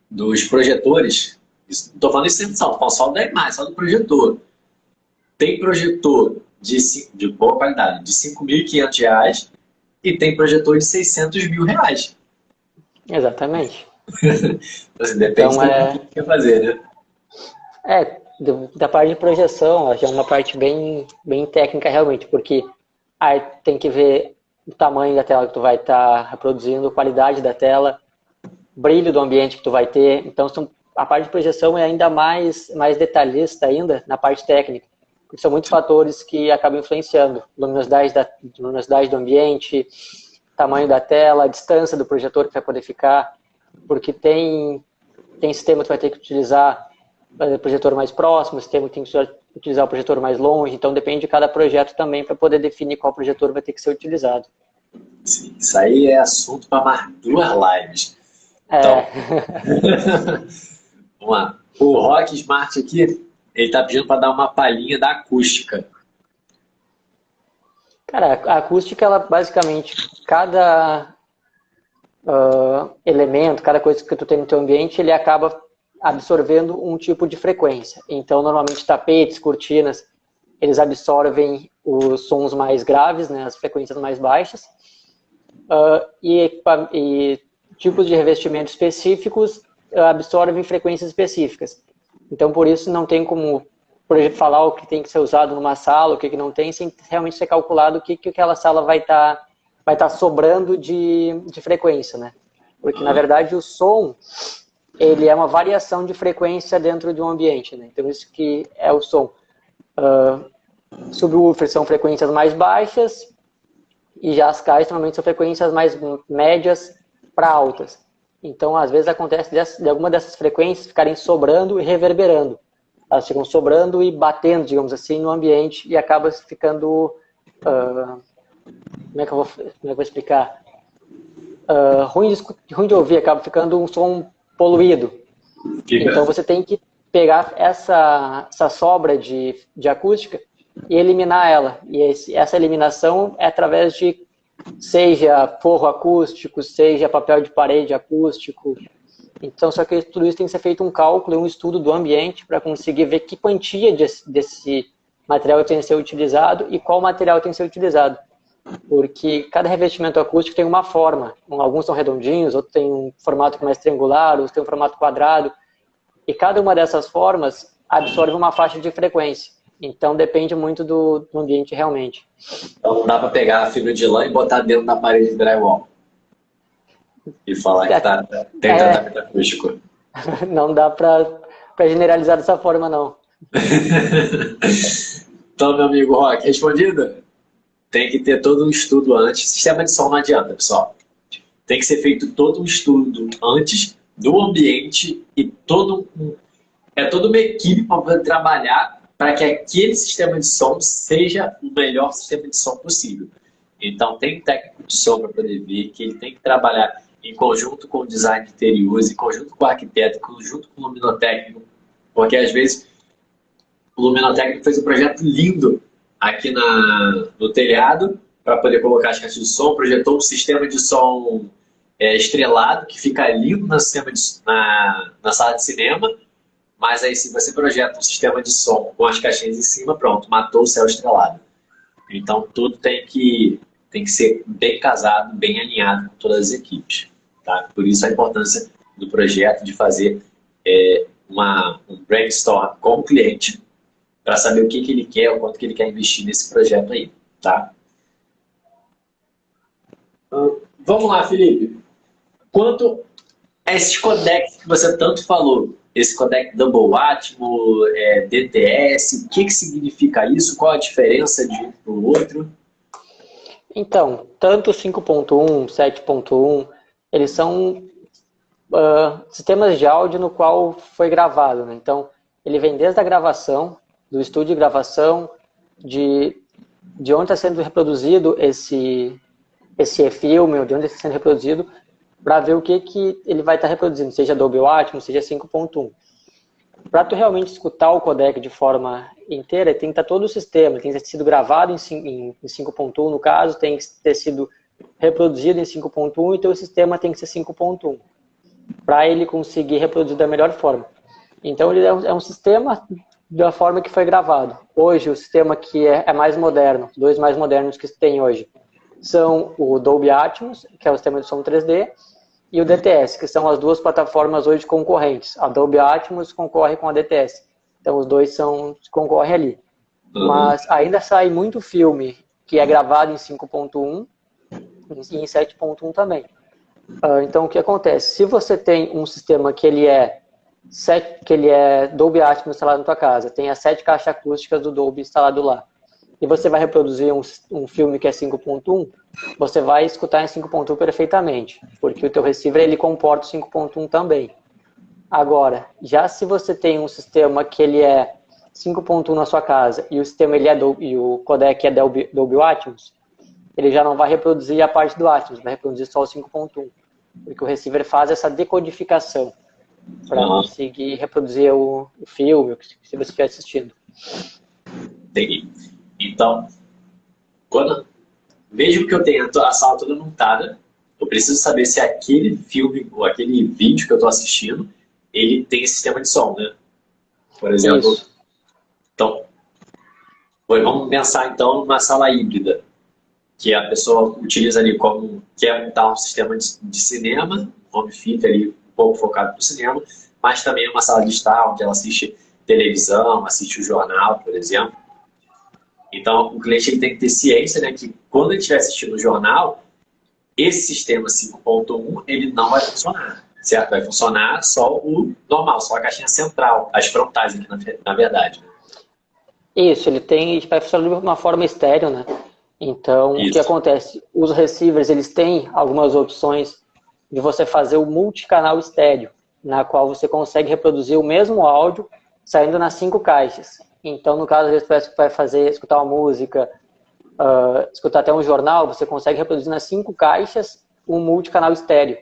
Speaker 1: dos projetores. Não tô falando isso sem só, tô falando só da imagem, só do projetor. Tem projetor de boa qualidade, de R$ 5.500, e tem projetor de R$ 600.000.
Speaker 2: Exatamente.
Speaker 1: Assim, depende
Speaker 2: Então,
Speaker 1: do que quer fazer, né?
Speaker 2: da parte de projeção, já é uma parte bem técnica realmente, porque aí tem que ver o tamanho da tela que tu vai estar reproduzindo, qualidade da tela, brilho do ambiente que tu vai ter. Então, a parte de projeção é ainda mais detalhista ainda na parte técnica, porque são muitos fatores que acabam influenciando. Luminosidade do ambiente, tamanho da tela, a distância do projetor que vai poder ficar, porque tem sistema que tu vai ter que utilizar projetor mais próximo, sistema que tem que utilizar o projetor mais longe, então depende de cada projeto também para poder definir qual projetor vai ter que ser utilizado.
Speaker 1: Sim, isso aí é assunto para mais 2 lives. Então, vamos lá. O Rock Smart aqui, ele tá pedindo para dar uma palhinha da acústica.
Speaker 2: Cara, a acústica, ela basicamente, cada elemento, cada coisa que tu tem no teu ambiente, ele acaba absorvendo um tipo de frequência. Então, normalmente, tapetes, cortinas, eles absorvem os sons mais graves, né, as frequências mais baixas, e tipos de revestimento específicos absorvem frequências específicas. Então, por isso, não tem como, por exemplo, falar o que tem que ser usado numa sala, o que não tem, sem realmente ser calculado o que aquela sala vai estar sobrando de frequência, né? Porque, na verdade, o som, ele é uma variação de frequência dentro de um ambiente, né? Então, isso que é o som. Subwoofer são frequências mais baixas, e já as caixas normalmente são frequências mais médias para altas. Então, às vezes acontece de alguma dessas frequências ficarem sobrando e reverberando. Elas ficam sobrando e batendo, digamos assim, no ambiente e acaba ficando... como é que eu vou explicar? Ruim de ouvir, acaba ficando um som poluído. Então, você tem que pegar essa sobra de acústica e eliminar ela. E essa eliminação é através de, seja forro acústico, seja papel de parede acústico. Então, só que tudo isso tem que ser feito um cálculo e um estudo do ambiente para conseguir ver que quantia desse material tem que ser utilizado e qual material tem que ser utilizado. Porque cada revestimento acústico tem uma forma. Alguns são redondinhos, outros têm um formato mais triangular, outros têm um formato quadrado. E cada uma dessas formas absorve uma faixa de frequência. Então depende muito do ambiente realmente.
Speaker 1: Então não dá para pegar a fibra de lã e botar dentro da parede de drywall. E falar que tem tratamento acústico.
Speaker 2: Não dá para generalizar dessa forma, não.
Speaker 1: Então, meu amigo Rock, respondido? Tem que ter todo um estudo antes. Sistema de som não adianta, pessoal. Tem que ser feito todo um estudo antes do ambiente e toda uma equipe para poder trabalhar para que aquele sistema de som seja o melhor sistema de som possível. Então, tem técnico de som para poder ver que ele tem que trabalhar em conjunto com o design de interiores, em conjunto com o arquiteto, em conjunto com o luminotécnico, porque às vezes o luminotécnico fez um projeto lindo aqui no telhado para poder colocar as caixas de som, projetou um sistema de som estrelado que fica lindo na sala de cinema, mas aí se você projeta um sistema de som com as caixinhas em cima, pronto, matou o céu estrelado. Então tudo tem que ser bem casado, bem alinhado com todas as equipes. Tá? Por isso a importância do projeto de fazer um brainstorm com o cliente para saber o que ele quer, o quanto que ele quer investir nesse projeto aí. Tá? Vamos lá, Felipe. Quanto a esses codecs que você tanto falou, esse codec Double Atmo, DTS, o que significa isso? Qual a diferença de um para o outro?
Speaker 2: Então, tanto 5.1, 7.1, eles são sistemas de áudio no qual foi gravado, né? Então, ele vem desde a gravação, do estúdio de gravação, de onde está sendo reproduzido esse esse é filme, ou de onde está sendo reproduzido, para ver o que ele vai estar reproduzindo, seja Dolby Atmos, seja 5.1. Para tu realmente escutar o codec de forma inteira, tem que estar todo o sistema, tem que ter sido gravado em 5.1 no caso, tem que ter sido reproduzido em 5.1 e teu sistema tem que ser 5.1, para ele conseguir reproduzir da melhor forma. Então ele é um sistema da forma que foi gravado. Hoje o sistema que é mais moderno, dois mais modernos que tem hoje, são o Dolby Atmos, que é o sistema de som 3D, e o DTS, que são as duas plataformas hoje concorrentes. A Dolby Atmos concorre com a DTS. Então os dois concorrem ali. Mas ainda sai muito filme que é gravado em 5.1 e em 7.1 também. Então o que acontece? Se você tem um sistema que ele é Dolby Atmos instalado na tua casa, tem as 7 caixas acústicas do Dolby instalado lá, e você vai reproduzir um filme que é 5.1, você vai escutar em 5.1 perfeitamente, porque o teu receiver ele comporta o 5.1 também. Agora, já se você tem um sistema que ele é 5.1 na sua casa e o sistema e o codec é Dolby Atmos, ele já não vai reproduzir a parte do Atmos, vai reproduzir só o 5.1, porque o receiver faz essa decodificação para conseguir reproduzir o filme, se você estiver assistindo.
Speaker 1: Entendi. Então, mesmo que eu tenha a sala toda montada, eu preciso saber se aquele filme ou aquele vídeo que eu estou assistindo, ele tem esse sistema de som, né? Por exemplo. Isso. Então, vamos pensar então numa sala híbrida, que a pessoa utiliza ali como quer montar um sistema de cinema, home theater ali, um pouco focado para o cinema, mas também é uma sala de estar onde ela assiste televisão, assiste o jornal, por exemplo. Então, o cliente ele tem que ter ciência, né, que quando ele estiver assistindo o jornal, esse sistema 5.1 ele não vai funcionar, certo? Vai funcionar só o normal, só a caixinha central, as frontais aqui na verdade.
Speaker 2: Isso, vai funcionar de uma forma estéreo, né? Então, o que acontece? Os receivers, eles têm algumas opções de você fazer o multicanal estéreo, na qual você consegue reproduzir o mesmo áudio saindo nas 5 caixas. Então, no caso, às vezes você vai escutar uma música, escutar até um jornal, você consegue reproduzir nas 5 caixas um multicanal estéreo.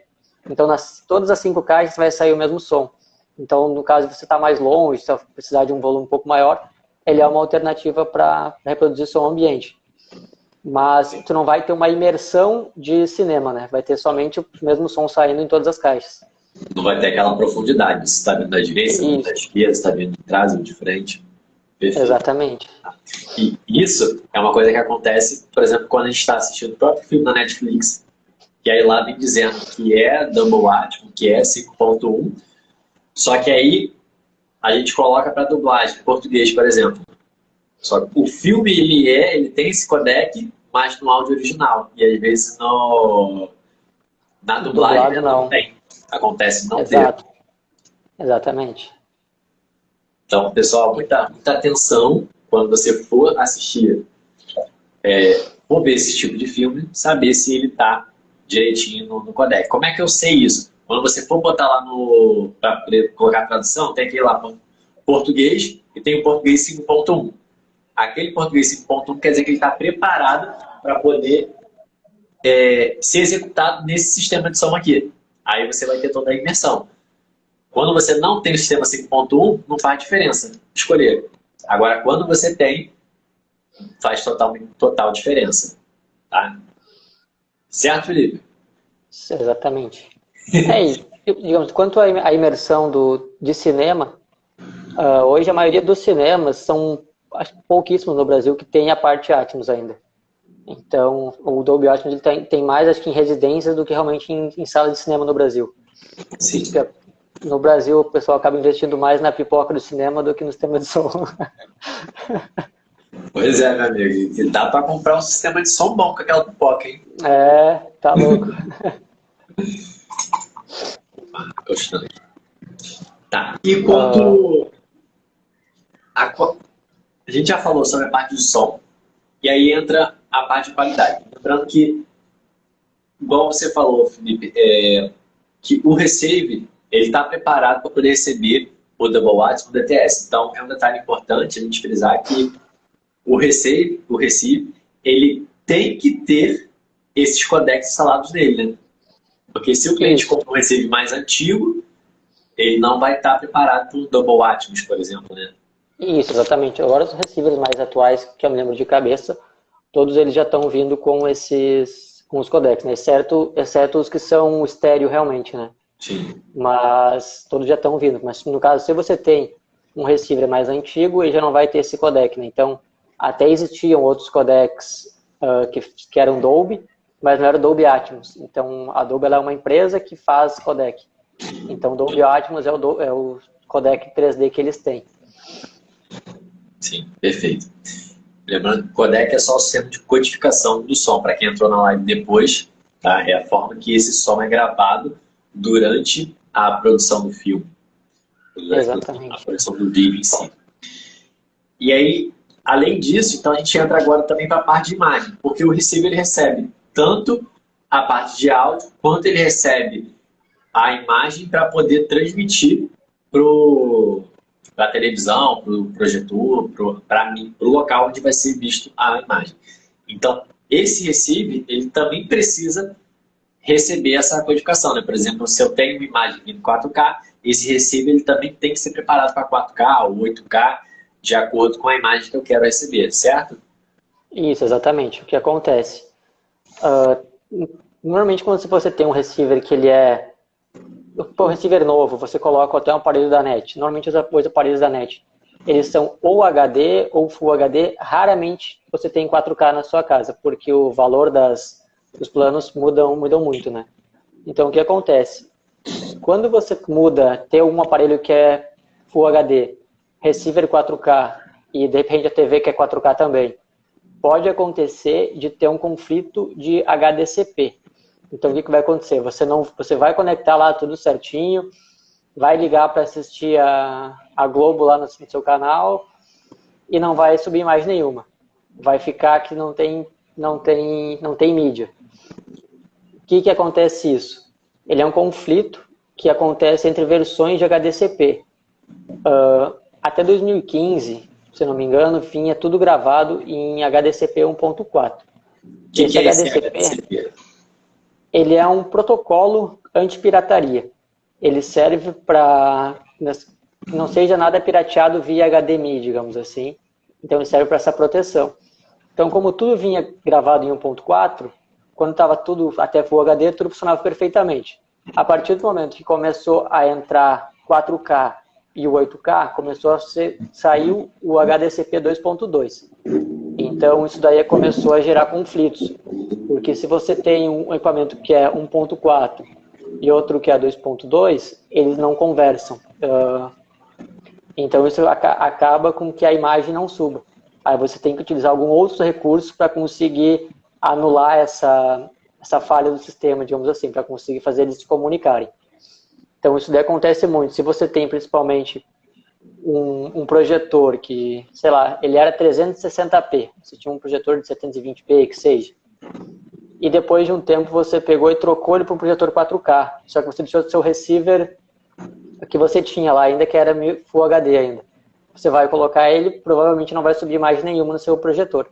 Speaker 2: Então, todas as 5 caixas vai sair o mesmo som. Então, no caso, você está mais longe, se precisar de um volume um pouco maior, ele é uma alternativa para reproduzir som ambiente. Mas tu não vai ter uma imersão de cinema, né? Vai ter somente o mesmo som saindo em todas as caixas.
Speaker 1: Não vai ter aquela profundidade. Se está vindo da direita, se está vindo da esquerda, se está vindo de trás ou de frente. Perfeito.
Speaker 2: Exatamente.
Speaker 1: E isso é uma coisa que acontece, por exemplo, quando a gente está assistindo o próprio filme na Netflix, que aí lá vem dizendo que é Dolby Atmos, que é 5.1, só que aí a gente coloca para dublagem em português, por exemplo. Só que o filme ele tem esse codec, mas no áudio original. E às vezes na dublagem não tem. Acontece não ter.
Speaker 2: Exatamente.
Speaker 1: Então, pessoal, muita atenção quando você for assistir, for ver esse tipo de filme, saber se ele está direitinho no codec. Como é que eu sei isso? Quando você for botar lá para colocar a tradução, tem aquele lá português e tem o português 5.1. Aquele português 5.1 quer dizer que ele está preparado para poder ser executado nesse sistema de som aqui. Aí você vai ter toda a imersão. Quando você não tem o sistema 5.1, não faz diferença escolher. Agora, quando você tem, faz total diferença. Tá? Certo, Felipe?
Speaker 2: Exatamente. Digamos, quanto à imersão de cinema, hoje a maioria dos cinemas são pouquíssimos no Brasil que tem a parte Atmos ainda. Então, o Dolby Atmos ele tem mais, acho que em residências do que realmente em sala de cinema no Brasil.
Speaker 1: Sim.
Speaker 2: Porque no Brasil, o pessoal acaba investindo mais na pipoca do cinema do que no sistema de som.
Speaker 1: Pois é, meu amigo. E dá para comprar um sistema de som bom com aquela pipoca, hein?
Speaker 2: Tá louco.
Speaker 1: Gostando. Tá. E quanto... A gente já falou sobre a parte do som. E aí entra a parte de qualidade. Lembrando que, igual você falou, Felipe, que o receiver ele está preparado para poder receber o Dolby Atmos, o DTS. Então, é um detalhe importante a gente frisar que o receiver ele tem que ter esses codecs instalados nele, né? Porque se o cliente compra um receiver mais antigo, ele não vai estar preparado para o Double Atmos, por exemplo, né?
Speaker 2: Isso, exatamente. Agora os receivers mais atuais, que eu me lembro de cabeça, todos eles já estão vindo com com os codecs, né? Exceto os que são estéreo realmente, né?
Speaker 1: Sim.
Speaker 2: Mas todos já estão vindo. Mas no caso, se você tem um receiver mais antigo, ele já não vai ter esse codec, né? Então, até existiam outros codecs que eram Dolby, mas não era Dolby Atmos. Então, a Dolby ela é uma empresa que faz codec. Então, Dolby Atmos é o codec 3D que eles têm.
Speaker 1: Sim, perfeito. Lembrando que o codec é só o sistema de codificação do som. Para quem entrou na live depois, tá? É a forma que esse som é gravado durante a produção do filme.
Speaker 2: Exatamente.
Speaker 1: A produção do vídeo em si. E aí, além disso, então a gente entra agora também para a parte de imagem, porque o receiver ele recebe tanto a parte de áudio, quanto ele recebe a imagem para poder transmitir para a televisão, para o projetor, para o local onde vai ser visto a imagem. Então, esse receiver, ele também precisa receber essa codificação, né? Por exemplo, se eu tenho uma imagem em 4K, esse receiver ele também tem que ser preparado para 4K ou 8K, de acordo com a imagem que eu quero receber, certo?
Speaker 2: Isso, exatamente. O que acontece? Normalmente, quando você tem um receiver que ele é um receiver novo, você coloca até um aparelho da NET. Normalmente, os aparelhos da NET, eles são ou HD ou Full HD. Raramente você tem 4K na sua casa, porque o valor dos planos mudam muito, né? Então, o que acontece? Quando você ter um aparelho que é Full HD, receiver 4K e, de repente, a TV que é 4K também, pode acontecer de ter um conflito de HDCP. Então, o que vai acontecer? Você vai conectar lá tudo certinho, vai ligar para assistir a Globo lá no seu canal e não vai subir imagem nenhuma. Vai ficar que não tem mídia. O que acontece isso? Ele é um conflito que acontece entre versões de HDCP. Até 2015, se não me engano, vinha tudo gravado em HDCP 1.4.
Speaker 1: O que é esse HDCP?
Speaker 2: Ele é um protocolo anti-pirataria. Ele serve para que não seja nada pirateado via HDMI, digamos assim. Então, ele serve para essa proteção. Então, como tudo vinha gravado em 1.4, quando estava tudo até Full HD, tudo funcionava perfeitamente. A partir do momento que começou a entrar 4K e o 8K, saiu o HDCP 2.2. Então, isso daí começou a gerar conflitos. Porque se você tem um equipamento que é 1.4 e outro que é 2.2, eles não conversam. Então, isso acaba com que a imagem não suba. Aí você tem que utilizar algum outro recurso para conseguir anular essa falha do sistema, digamos assim, para conseguir fazer eles se comunicarem. Então, isso daí acontece muito. Se você tem, principalmente, um projetor que, sei lá, ele era 360p, você tinha um projetor de 720p, que seja, e depois de um tempo você pegou e trocou ele para um projetor 4K, só que você deixou o seu receiver que você tinha lá ainda, que era Full HD ainda. Você vai colocar ele, provavelmente não vai subir imagem nenhuma no seu projetor.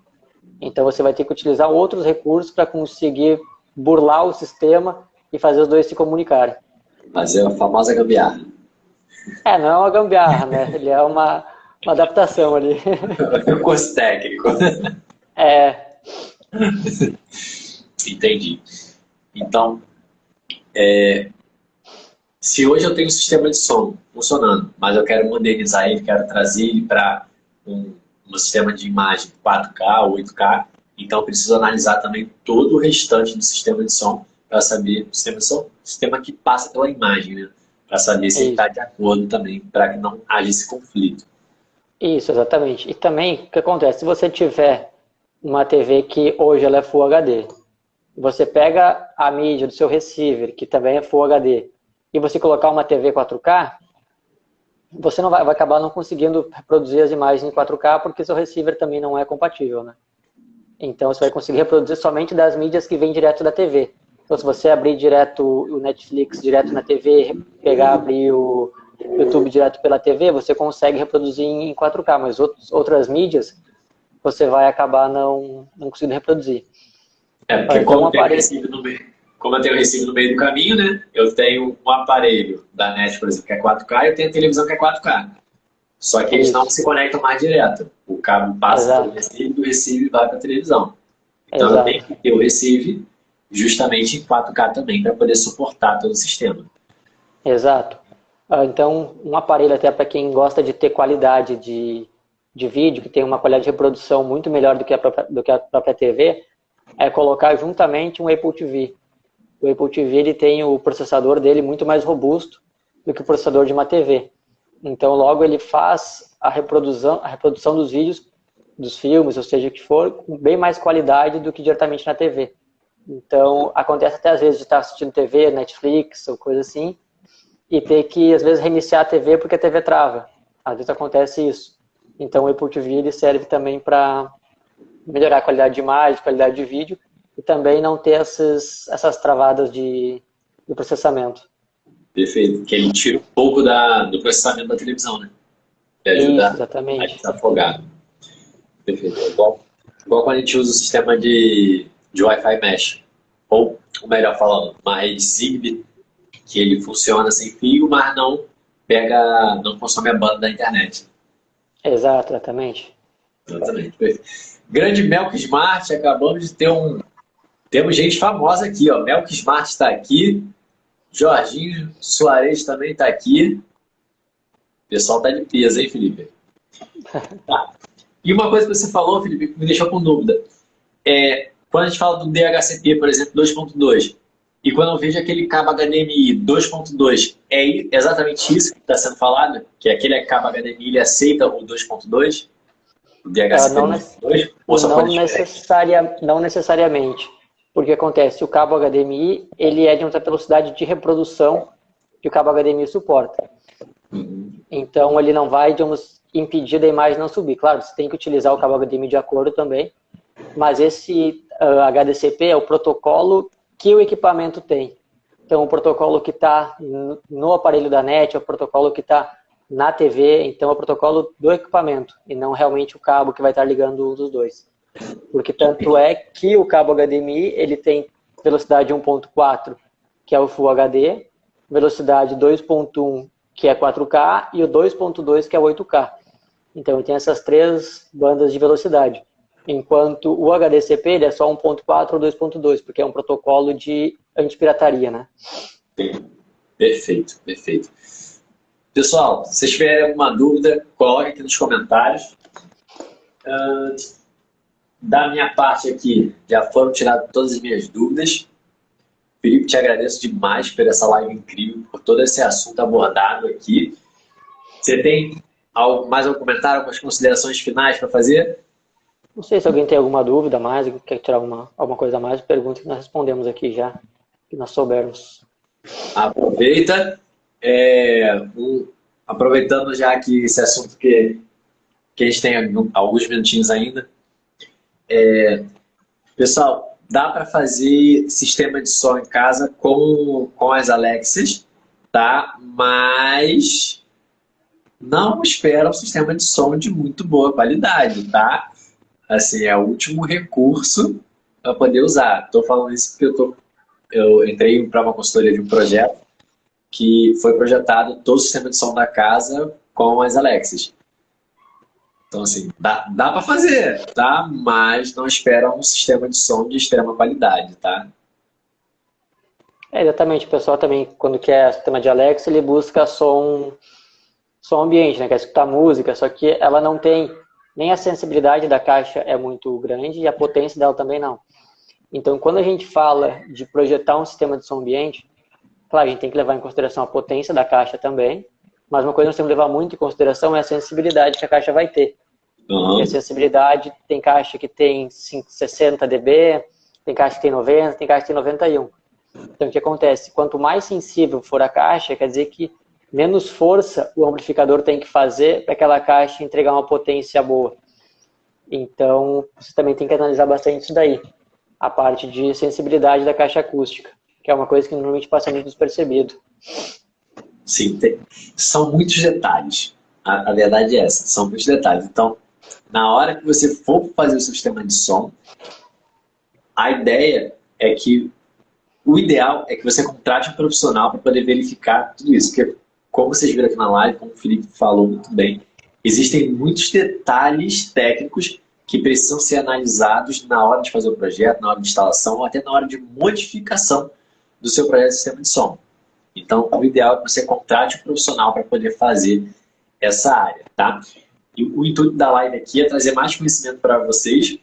Speaker 2: Então você vai ter que utilizar outros recursos para conseguir burlar o sistema e fazer os dois se comunicarem.
Speaker 1: Fazer a famosa gambiarra.
Speaker 2: Não é uma gambiarra, né? Ele é uma adaptação ali.
Speaker 1: É um curso técnico. Entendi. Então, se hoje eu tenho um sistema de som funcionando, mas eu quero modernizar ele, quero trazer ele para um sistema de imagem 4K ou 8K, então eu preciso analisar também todo o restante do sistema de som para saber, o sistema de som, o sistema que passa pela imagem, né? Para saber se ele está de acordo também, para que não haja esse conflito.
Speaker 2: Isso, exatamente. E também, o que acontece? Se você tiver uma TV que hoje ela é Full HD, você pega a mídia do seu receiver, que também é Full HD, e você colocar uma TV 4K, você não vai acabar não conseguindo reproduzir as imagens em 4K, porque seu receiver também não é compatível, né? Então você vai conseguir reproduzir somente das mídias que vêm direto da TV. Então, se você abrir direto o Netflix direto na TV, abrir o YouTube direto pela TV, você consegue reproduzir em 4K, mas outras mídias você vai acabar não conseguindo reproduzir.
Speaker 1: É, porque
Speaker 2: Então,
Speaker 1: como
Speaker 2: um
Speaker 1: eu tenho
Speaker 2: aparelho...
Speaker 1: Recife no meio, como eu tenho Recife no meio do caminho, né? Eu tenho um aparelho da NET, por exemplo, que é 4K, e eu tenho a televisão que é 4K. Só que eles não
Speaker 2: Isso,
Speaker 1: se conectam mais direto. O cabo passa pelo
Speaker 2: exato,
Speaker 1: receive e do receive vai para a televisão. Então eu tenho
Speaker 2: exato,
Speaker 1: que ter o receive justamente em 4K também para poder suportar todo o sistema.
Speaker 2: exato. Então, um aparelho até para quem gosta de ter qualidade de vídeo, que tem uma qualidade de reprodução muito melhor do que a própria TV, é colocar juntamente um Apple TV. O Apple TV ele tem o processador dele muito mais robusto do que o processador de uma TV. Então, logo ele faz a reprodução dos vídeos, dos filmes, ou seja, o que for, com bem mais qualidade do que diretamente na TV. Então, acontece até às vezes de estar assistindo TV, Netflix ou coisa assim, e ter que, às vezes, reiniciar a TV porque a TV trava. Às vezes acontece isso. Então, o Apple TV ele serve também para melhorar a qualidade de imagem, qualidade de vídeo, e também não ter essas travadas de processamento.
Speaker 1: Perfeito. Que ele tira um pouco do processamento da televisão, né? Que
Speaker 2: Isso,
Speaker 1: ajuda a
Speaker 2: exatamente.
Speaker 1: desafogar. Perfeito. Igual quando a gente usa o sistema de Wi-Fi Mesh. Ou melhor falando, uma rede Zigbee, que ele funciona sem fio, mas não consome a banda da internet.
Speaker 2: Exato, exatamente.
Speaker 1: Exatamente. Perfeito. Grande Melk Smart, acabamos de ter temos gente famosa aqui, ó. Melk Smart está aqui, Jorginho Soares também está aqui. O pessoal tá de peso, hein, Felipe? Tá. E uma coisa que você falou, Felipe, que me deixou com dúvida. Quando a gente fala do DHCP, por exemplo, 2.2, e quando eu vejo aquele cabo HDMI 2.2, é exatamente isso que está sendo falado? Que aquele cabo HDMI ele aceita o 2.2? O DHCP
Speaker 2: Não,
Speaker 1: 2.2? Ou só pode diferente?
Speaker 2: não necessariamente. Porque acontece, o cabo HDMI ele é de uma velocidade de reprodução que o cabo HDMI suporta. Então ele não vai, digamos, impedir da imagem não subir. Claro, você tem que utilizar o cabo HDMI de acordo também, mas esse HDCP é o protocolo que o equipamento tem. Então o protocolo que está no aparelho da NET, é o protocolo que está na TV, então é o protocolo do equipamento, e não realmente o cabo que vai estar ligando um dos dois. Porque tanto é que o cabo HDMI ele tem velocidade 1.4, que é o Full HD, velocidade 2.1, que é 4K, e o 2.2, que é 8K. Então ele tem essas três bandas de velocidade. Enquanto o HDCP ele é só 1.4 ou 2.2, porque é um protocolo de antipirataria, né?
Speaker 1: Sim. Perfeito, perfeito. Pessoal, se vocês tiverem alguma dúvida, coloque aqui nos comentários. Da minha parte aqui, já foram tiradas todas as minhas dúvidas. Felipe, te agradeço demais por essa live incrível, por todo esse assunto abordado aqui. Você tem mais algum comentário, algumas considerações finais para fazer?
Speaker 2: Não sei se alguém tem alguma dúvida a mais, quer tirar alguma coisa a mais, pergunta que nós respondemos aqui já, que nós soubermos.
Speaker 1: Aproveita. Aproveitando já que esse assunto que a gente tem alguns minutinhos ainda. Pessoal, dá para fazer sistema de som em casa com as Alexas, tá? Mas não espera um sistema de som de muito boa qualidade, tá? Assim, é o último recurso para poder usar. Estou falando isso porque eu entrei para uma consultoria de um projeto que foi projetado todo o sistema de som da casa com as Alexas. Então, assim, dá para fazer, tá? Mas não espera um sistema de som de extrema qualidade, tá?
Speaker 2: Exatamente, o pessoal também, quando quer sistema de Alexa, ele busca som ambiente, né? Quer escutar música, só que ela não tem, nem a sensibilidade da caixa é muito grande e a potência dela também não. Então, quando a gente fala de projetar um sistema de som ambiente, claro, a gente tem que levar em consideração a potência da caixa também, mas uma coisa que nós temos que levar muito em consideração é a sensibilidade que a caixa vai ter. Porque a sensibilidade, tem caixa que tem 60 dB, tem caixa que tem 90, tem caixa que tem 91. Então, o que acontece? Quanto mais sensível for a caixa, quer dizer que menos força o amplificador tem que fazer para aquela caixa entregar uma potência boa. Então, você também tem que analisar bastante isso daí. A parte de sensibilidade da caixa acústica, que é uma coisa que normalmente passa muito despercebido.
Speaker 1: Sim, são muitos detalhes. A verdade é essa, são muitos detalhes. Então, na hora que você for fazer o seu sistema de som, a ideia é que o ideal é que você contrate um profissional para poder verificar tudo isso. Porque, como vocês viram aqui na live, como o Felipe falou muito bem, existem muitos detalhes técnicos que precisam ser analisados na hora de fazer o projeto, na hora de instalação, ou até na hora de modificação do seu projeto de sistema de som. Então, o ideal é que você contrate um profissional para poder fazer essa área, tá? E o intuito da live aqui é trazer mais conhecimento para vocês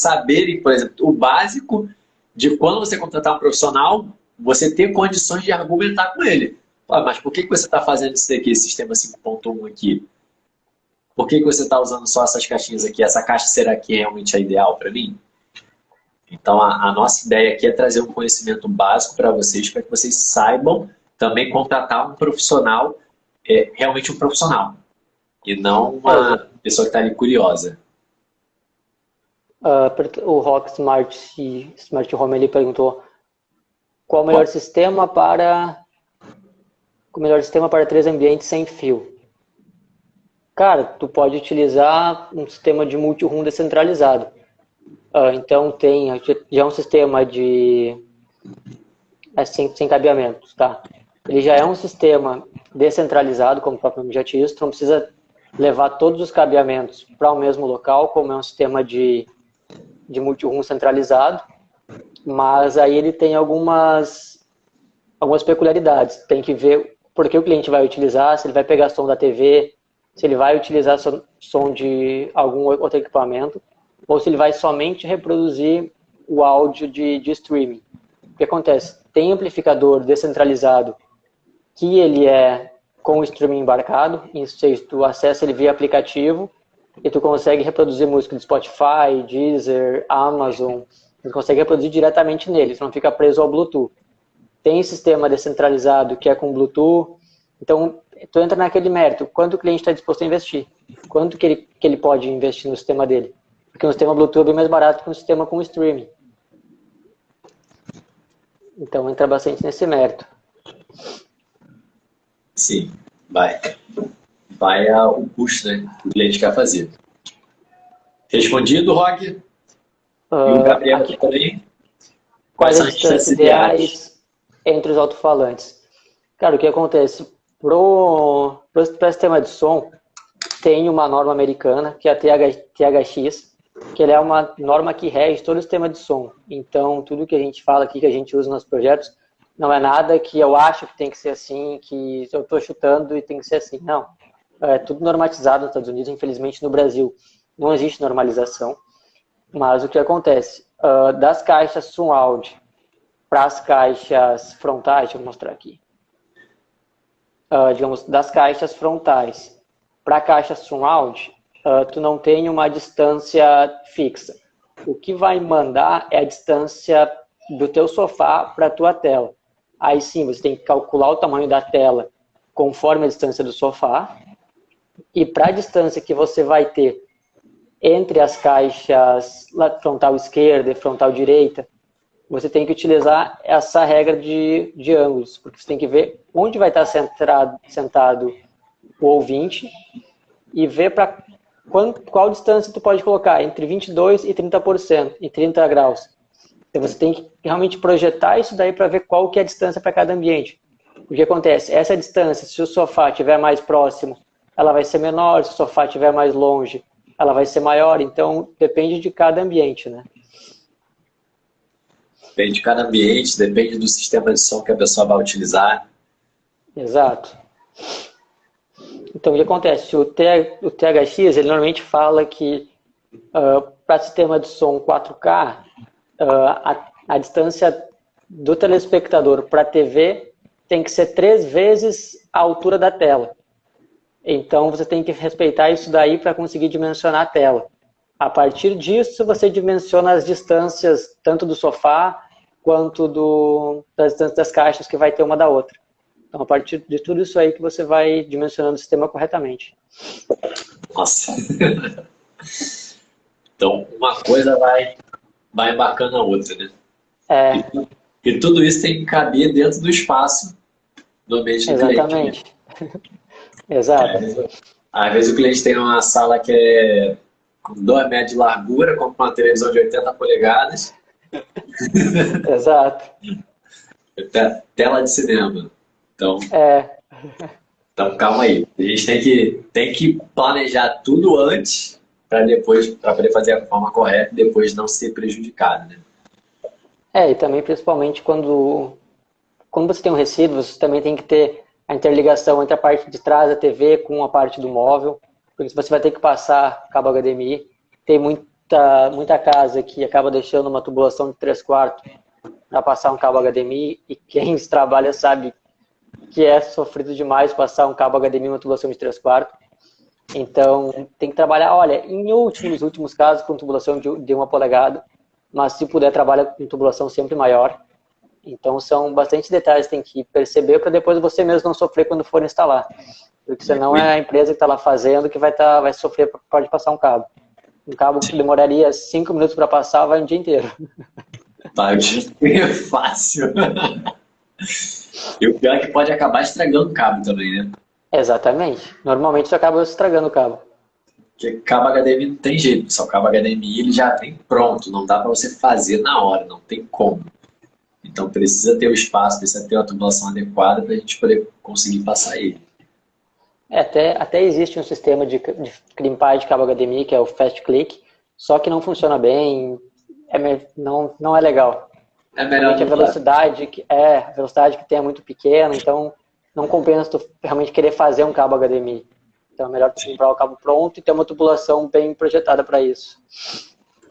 Speaker 1: saberem, por exemplo, o básico de quando você contratar um profissional, você ter condições de argumentar com ele. Mas por que você está fazendo isso aqui, esse sistema 5.1 aqui? Por que você está usando só essas caixinhas aqui? Essa caixa será que realmente é ideal para mim? Então, a nossa ideia aqui é trazer um conhecimento básico para que vocês saibam também contratar um profissional, realmente um profissional, e não uma pessoa que está ali curiosa.
Speaker 2: O Rock Smart Home ele perguntou qual o melhor sistema para 3 ambientes sem fio. Cara, tu pode utilizar um sistema de multi-room descentralizado. Então já é um sistema sem cabeamentos, tá? Ele já é um sistema descentralizado, como o próprio nome já diz, tu não precisa levar todos os cabeamentos para o mesmo local, como é um sistema de multi-room centralizado, mas aí ele tem algumas peculiaridades. Tem que ver por que o cliente vai utilizar, se ele vai pegar som da TV, se ele vai utilizar som de algum outro equipamento, ou se ele vai somente reproduzir o áudio de streaming. O que acontece? Tem amplificador descentralizado que ele é com o streaming embarcado, ou seja, tu acessa ele via aplicativo e tu consegue reproduzir música de Spotify, Deezer, Amazon, tu consegue reproduzir diretamente nele, tu não fica preso ao Bluetooth. Tem sistema descentralizado que é com Bluetooth, então tu entra naquele mérito, quanto o cliente está disposto a investir, quanto que ele pode investir no sistema dele, porque um sistema Bluetooth é bem mais barato que um sistema com streaming. Então entra bastante nesse mérito.
Speaker 1: Sim, vai o custo, né, que o cliente quer fazer. Respondido, Rock? E o Gabriel aqui também?
Speaker 2: Quais as distâncias ideais entre os alto-falantes? Cara, o que acontece? Para sistema de som, tem uma norma americana, que é a THX, que ela é uma norma que rege todo o sistema de som. Então, tudo que a gente fala aqui, que a gente usa nos projetos, não é nada que eu acho que tem que ser assim, que eu estou chutando e tem que ser assim. Não. É tudo normatizado nos Estados Unidos, infelizmente no Brasil não existe normalização. Mas o que acontece? Das caixas surround para as caixas frontais, deixa eu mostrar aqui. Digamos, das caixas frontais para a caixa surround, tu não tem uma distância fixa. O que vai mandar é a distância do teu sofá para a tua tela. Aí sim, você tem que calcular o tamanho da tela conforme a distância do sofá. E para a distância que você vai ter entre as caixas frontal esquerda e frontal direita, você tem que utilizar essa regra de ângulos, porque você tem que ver onde vai estar sentado o ouvinte e ver para qual distância tu pode colocar, entre 22% e 30%, e 30 graus. Então você tem que realmente projetar isso daí para ver qual que é a distância para cada ambiente. O que acontece? Essa distância, se o sofá estiver mais próximo, ela vai ser menor, se o sofá estiver mais longe, ela vai ser maior, então depende de cada ambiente, né?
Speaker 1: Depende de cada ambiente, depende do sistema de som que a pessoa vai utilizar.
Speaker 2: Exato. Então, o que acontece? O THX, ele normalmente fala que para sistema de som 4K, a distância do telespectador para a TV tem que ser 3 vezes a altura da tela. Então, você tem que respeitar isso daí para conseguir dimensionar a tela. A partir disso, você dimensiona as distâncias tanto do sofá quanto das distâncias das caixas que vai ter uma da outra. Então, a partir de tudo isso aí que você vai dimensionando o sistema corretamente.
Speaker 1: Nossa. Então, uma coisa vai embarcando a outra, né? E tudo isso tem que caber dentro do espaço do ambiente do cliente.
Speaker 2: Exatamente. Exato.
Speaker 1: Às vezes o cliente tem uma sala que é com 2 metros de largura, compra uma televisão de 80 polegadas,
Speaker 2: Exato.
Speaker 1: Tela de cinema. Então,
Speaker 2: É,
Speaker 1: então calma aí. A gente tem que planejar tudo antes para depois, para poder fazer a forma correta e depois não ser prejudicado, né?
Speaker 2: e também principalmente quando você tem um resíduo, você também tem que ter a interligação entre a parte de trás da TV com a parte do móvel, porque você vai ter que passar cabo HDMI. Tem muita casa que acaba deixando uma tubulação de 3/4 para passar um cabo HDMI, e quem trabalha sabe que é sofrido demais passar um cabo HDMI em uma tubulação de 3/4. Então, tem que trabalhar, olha, em últimos casos, com tubulação de 1 polegada, mas se puder, trabalha com tubulação sempre maior. Então, são bastante detalhes que tem que perceber para depois você mesmo não sofrer quando for instalar. Porque senão é a empresa que está lá fazendo que vai sofrer, pode passar um cabo. Um cabo que demoraria 5 minutos para passar, vai um dia inteiro.
Speaker 1: Tá, é fácil. E o pior é que pode acabar estragando o cabo também, né?
Speaker 2: Exatamente. Normalmente isso acaba estragando o cabo.
Speaker 1: Porque cabo HDMI não tem jeito, só o cabo HDMI ele já vem pronto, não dá para você fazer na hora, não tem como. Então precisa ter o espaço, precisa ter a tubulação adequada para a gente poder conseguir passar ele.
Speaker 2: Até existe um sistema de crimpar de cabo HDMI, que é o Fast Click, só que não funciona bem, não é legal.
Speaker 1: É melhor
Speaker 2: Realmente
Speaker 1: não usar.
Speaker 2: a velocidade que tem é muito pequena, então não compensa tu realmente querer fazer um cabo HDMI. Então é melhor tu comprar o cabo pronto e ter uma tubulação bem projetada para isso.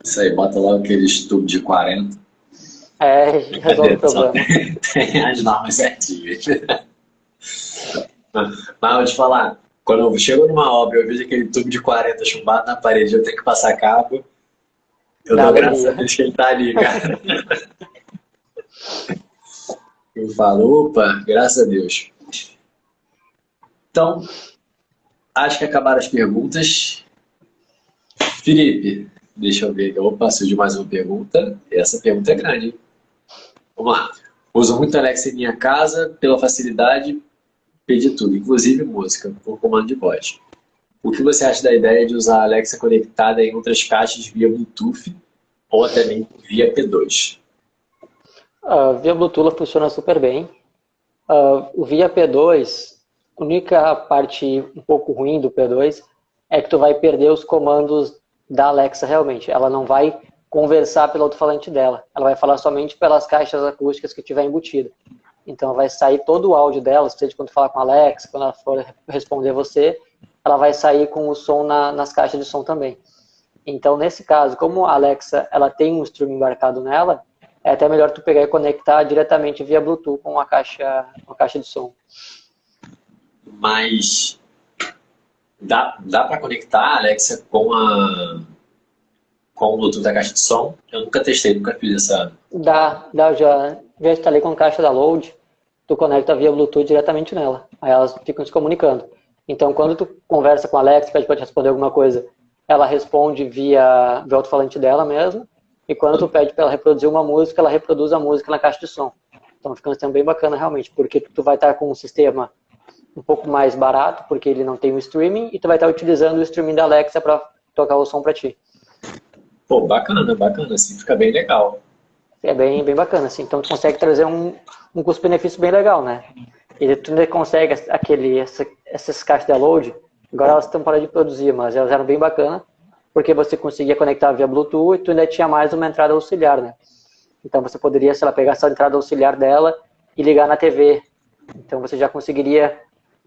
Speaker 1: Isso aí, bota logo aqueles tubos de 40.
Speaker 2: Resolve o problema.
Speaker 1: Tem as normas certinhas. Mas eu vou te falar, quando eu chego numa obra e eu vejo aquele tubo de 40 chumbado na parede, eu tenho que passar cabo, eu
Speaker 2: Dá
Speaker 1: dou graças a
Speaker 2: alegria.
Speaker 1: Deus que ele tá ali, cara. Eu falo, opa, graças a Deus. Então, acho que acabaram as perguntas. Felipe, deixa eu ver. Opa, surgiu mais uma pergunta. Essa pergunta é grande, hein? Vamos lá. Uso muito Alexa em minha casa, pela facilidade, pedi tudo, inclusive música, por comando de voz. O que você acha da ideia de usar a Alexa conectada em outras caixas via Bluetooth ou até mesmo via P2?
Speaker 2: Via Bluetooth ela funciona super bem. O via P2, a única parte um pouco ruim do P2 é que tu vai perder os comandos da Alexa realmente. Ela não vai conversar pelo alto-falante dela. Ela vai falar somente pelas caixas acústicas que tiver embutida. Então vai sair todo o áudio dela, seja quando falar com a Alexa, quando ela for responder você, ela vai sair com o som nas caixas de som também. Então nesse caso, como a Alexa ela tem um streaming embarcado nela, é até melhor tu pegar e conectar diretamente via Bluetooth com a caixa de som.
Speaker 1: Mas dá para conectar a Alexa com o Bluetooth da caixa de som? Eu nunca testei, nunca fiz essa.
Speaker 2: Já instalei com a caixa da Load, tu conecta via Bluetooth diretamente nela. Aí elas ficam se comunicando. Então, quando tu conversa com a Alexa, pede para te responder alguma coisa, ela responde via alto-falante dela mesmo. E quando tu pede para ela reproduzir uma música, ela reproduz a música na caixa de som. Então, fica um sistema bem bacana realmente, porque tu vai estar com um sistema um pouco mais barato, porque ele não tem o streaming, e tu vai estar utilizando o streaming da Alexa para tocar o som para ti.
Speaker 1: Pô, bacana, bacana, assim fica bem legal.
Speaker 2: É bem bacana, assim. Então tu consegue trazer um custo-benefício bem legal, né? E tu ainda consegue essas caixas de download, agora elas estão parando de produzir, mas elas eram bem bacanas, porque você conseguia conectar via Bluetooth e tu ainda tinha mais uma entrada auxiliar, né? Então você poderia, sei lá, pegar essa entrada auxiliar dela e ligar na TV. Então você já conseguiria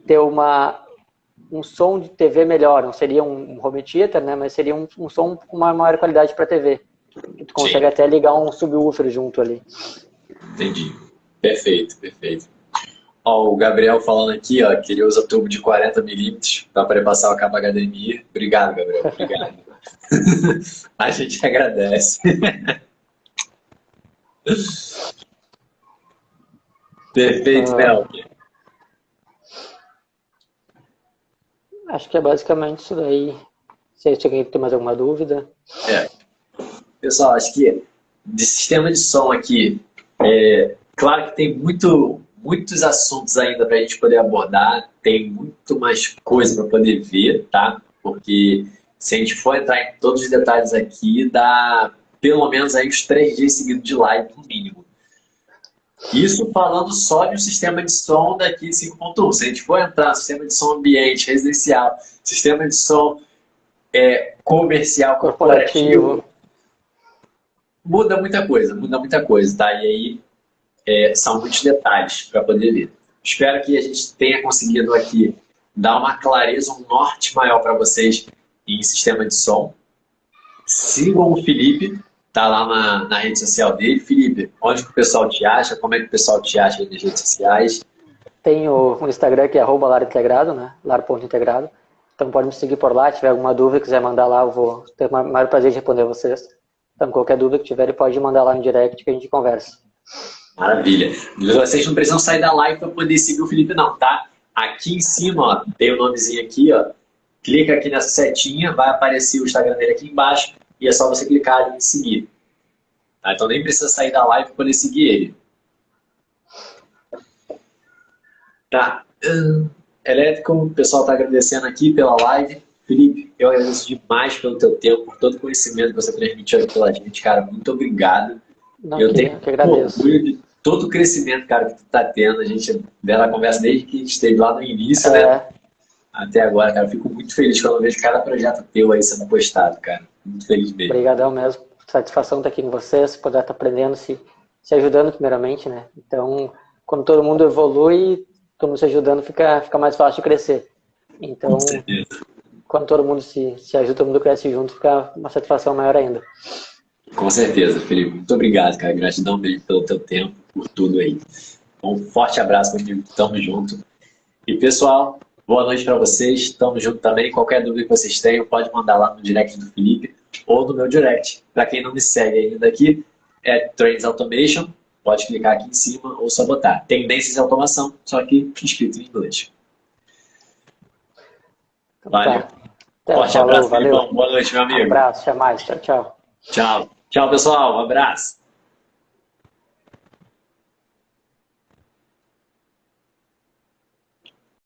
Speaker 2: ter um som de TV melhor, não seria um home theater, né? Mas seria um som com uma maior qualidade para TV. Tu consegue
Speaker 1: Sim,
Speaker 2: até ligar um subwoofer junto ali.
Speaker 1: entendi. Perfeito, perfeito. Ó, o Gabriel falando aqui, ó, que ele usa tubo de 40 milímetros para poder passar o cabo HDMI. Obrigado, Gabriel, obrigado. A gente agradece. Perfeito, Melk.
Speaker 2: Acho que é basicamente isso daí. Se alguém tem mais alguma dúvida.
Speaker 1: Pessoal, acho que de sistema de som aqui, claro que tem muitos assuntos ainda para a gente poder abordar, tem muito mais coisa para poder ver, tá? Porque se a gente for entrar em todos os detalhes aqui, dá pelo menos aí os 3 dias seguidos de live, no mínimo. Isso falando só de um sistema de som daqui 5.1. Se a gente for entrar no sistema de som ambiente, residencial, sistema de som comercial, corporativo, muda muita coisa, tá? E aí são muitos detalhes para poder ver. Espero que a gente tenha conseguido aqui dar uma clareza, um norte maior para vocês em sistema de som. Sigam o Felipe, tá lá na rede social dele. Felipe, onde que o pessoal te acha? Como é que o pessoal te acha nas redes sociais?
Speaker 2: Tem o Instagram que é @larintegrado, né? lar.integrado. Então pode me seguir por lá. Se tiver alguma dúvida, quiser mandar lá, eu vou ter o maior prazer de responder vocês. Então qualquer dúvida que tiver, pode mandar lá no direct que a gente conversa.
Speaker 1: Maravilha. Vocês não precisam sair da live para poder seguir o Felipe não, tá? Aqui em cima, ó, tem o nomezinho aqui, ó. Clica aqui nessa setinha, vai aparecer o Instagram dele aqui embaixo e é só você clicar em seguir. Tá? Então nem precisa sair da live para poder seguir ele. Tá. Elétrico, o pessoal está agradecendo aqui pela live. Felipe, eu agradeço demais pelo teu tempo, por todo o conhecimento que você transmitiu aqui pela gente, cara. Muito obrigado.
Speaker 2: Não,
Speaker 1: eu tenho
Speaker 2: que agradeço.
Speaker 1: orgulho de todo o crescimento, cara, que tu tá tendo. A gente dela conversa desde que a gente esteve lá no início, né? Até agora, cara. Eu fico muito feliz quando eu vejo cada projeto teu aí sendo postado, cara. Muito feliz mesmo.
Speaker 2: Obrigadão mesmo. Satisfação estar aqui com vocês, poder estar aprendendo, se ajudando primeiramente, né? Então, quando todo mundo evolui, todo mundo se ajudando, fica mais fácil de crescer. Então,
Speaker 1: com certeza.
Speaker 2: Quando todo mundo se ajuda, todo mundo cresce junto, fica uma satisfação maior ainda.
Speaker 1: Com certeza, Felipe. Muito obrigado, cara. Gratidão mesmo pelo teu tempo, por tudo aí. Um forte abraço, meu amigo. Tamo junto. E, pessoal, boa noite para vocês. Tamo junto também. Qualquer dúvida que vocês tenham, pode mandar lá no direct do Felipe ou no meu direct. Para quem não me segue ainda aqui, é Trends Automation. Pode clicar aqui em cima ou só botar Tendências de Automação, só que escrito em inglês. Valeu. Forte abraço,
Speaker 2: valeu.
Speaker 1: Boa noite, meu amigo.
Speaker 2: Um abraço, até mais. Tchau, tchau.
Speaker 1: Tchau. Tchau, pessoal. Um abraço.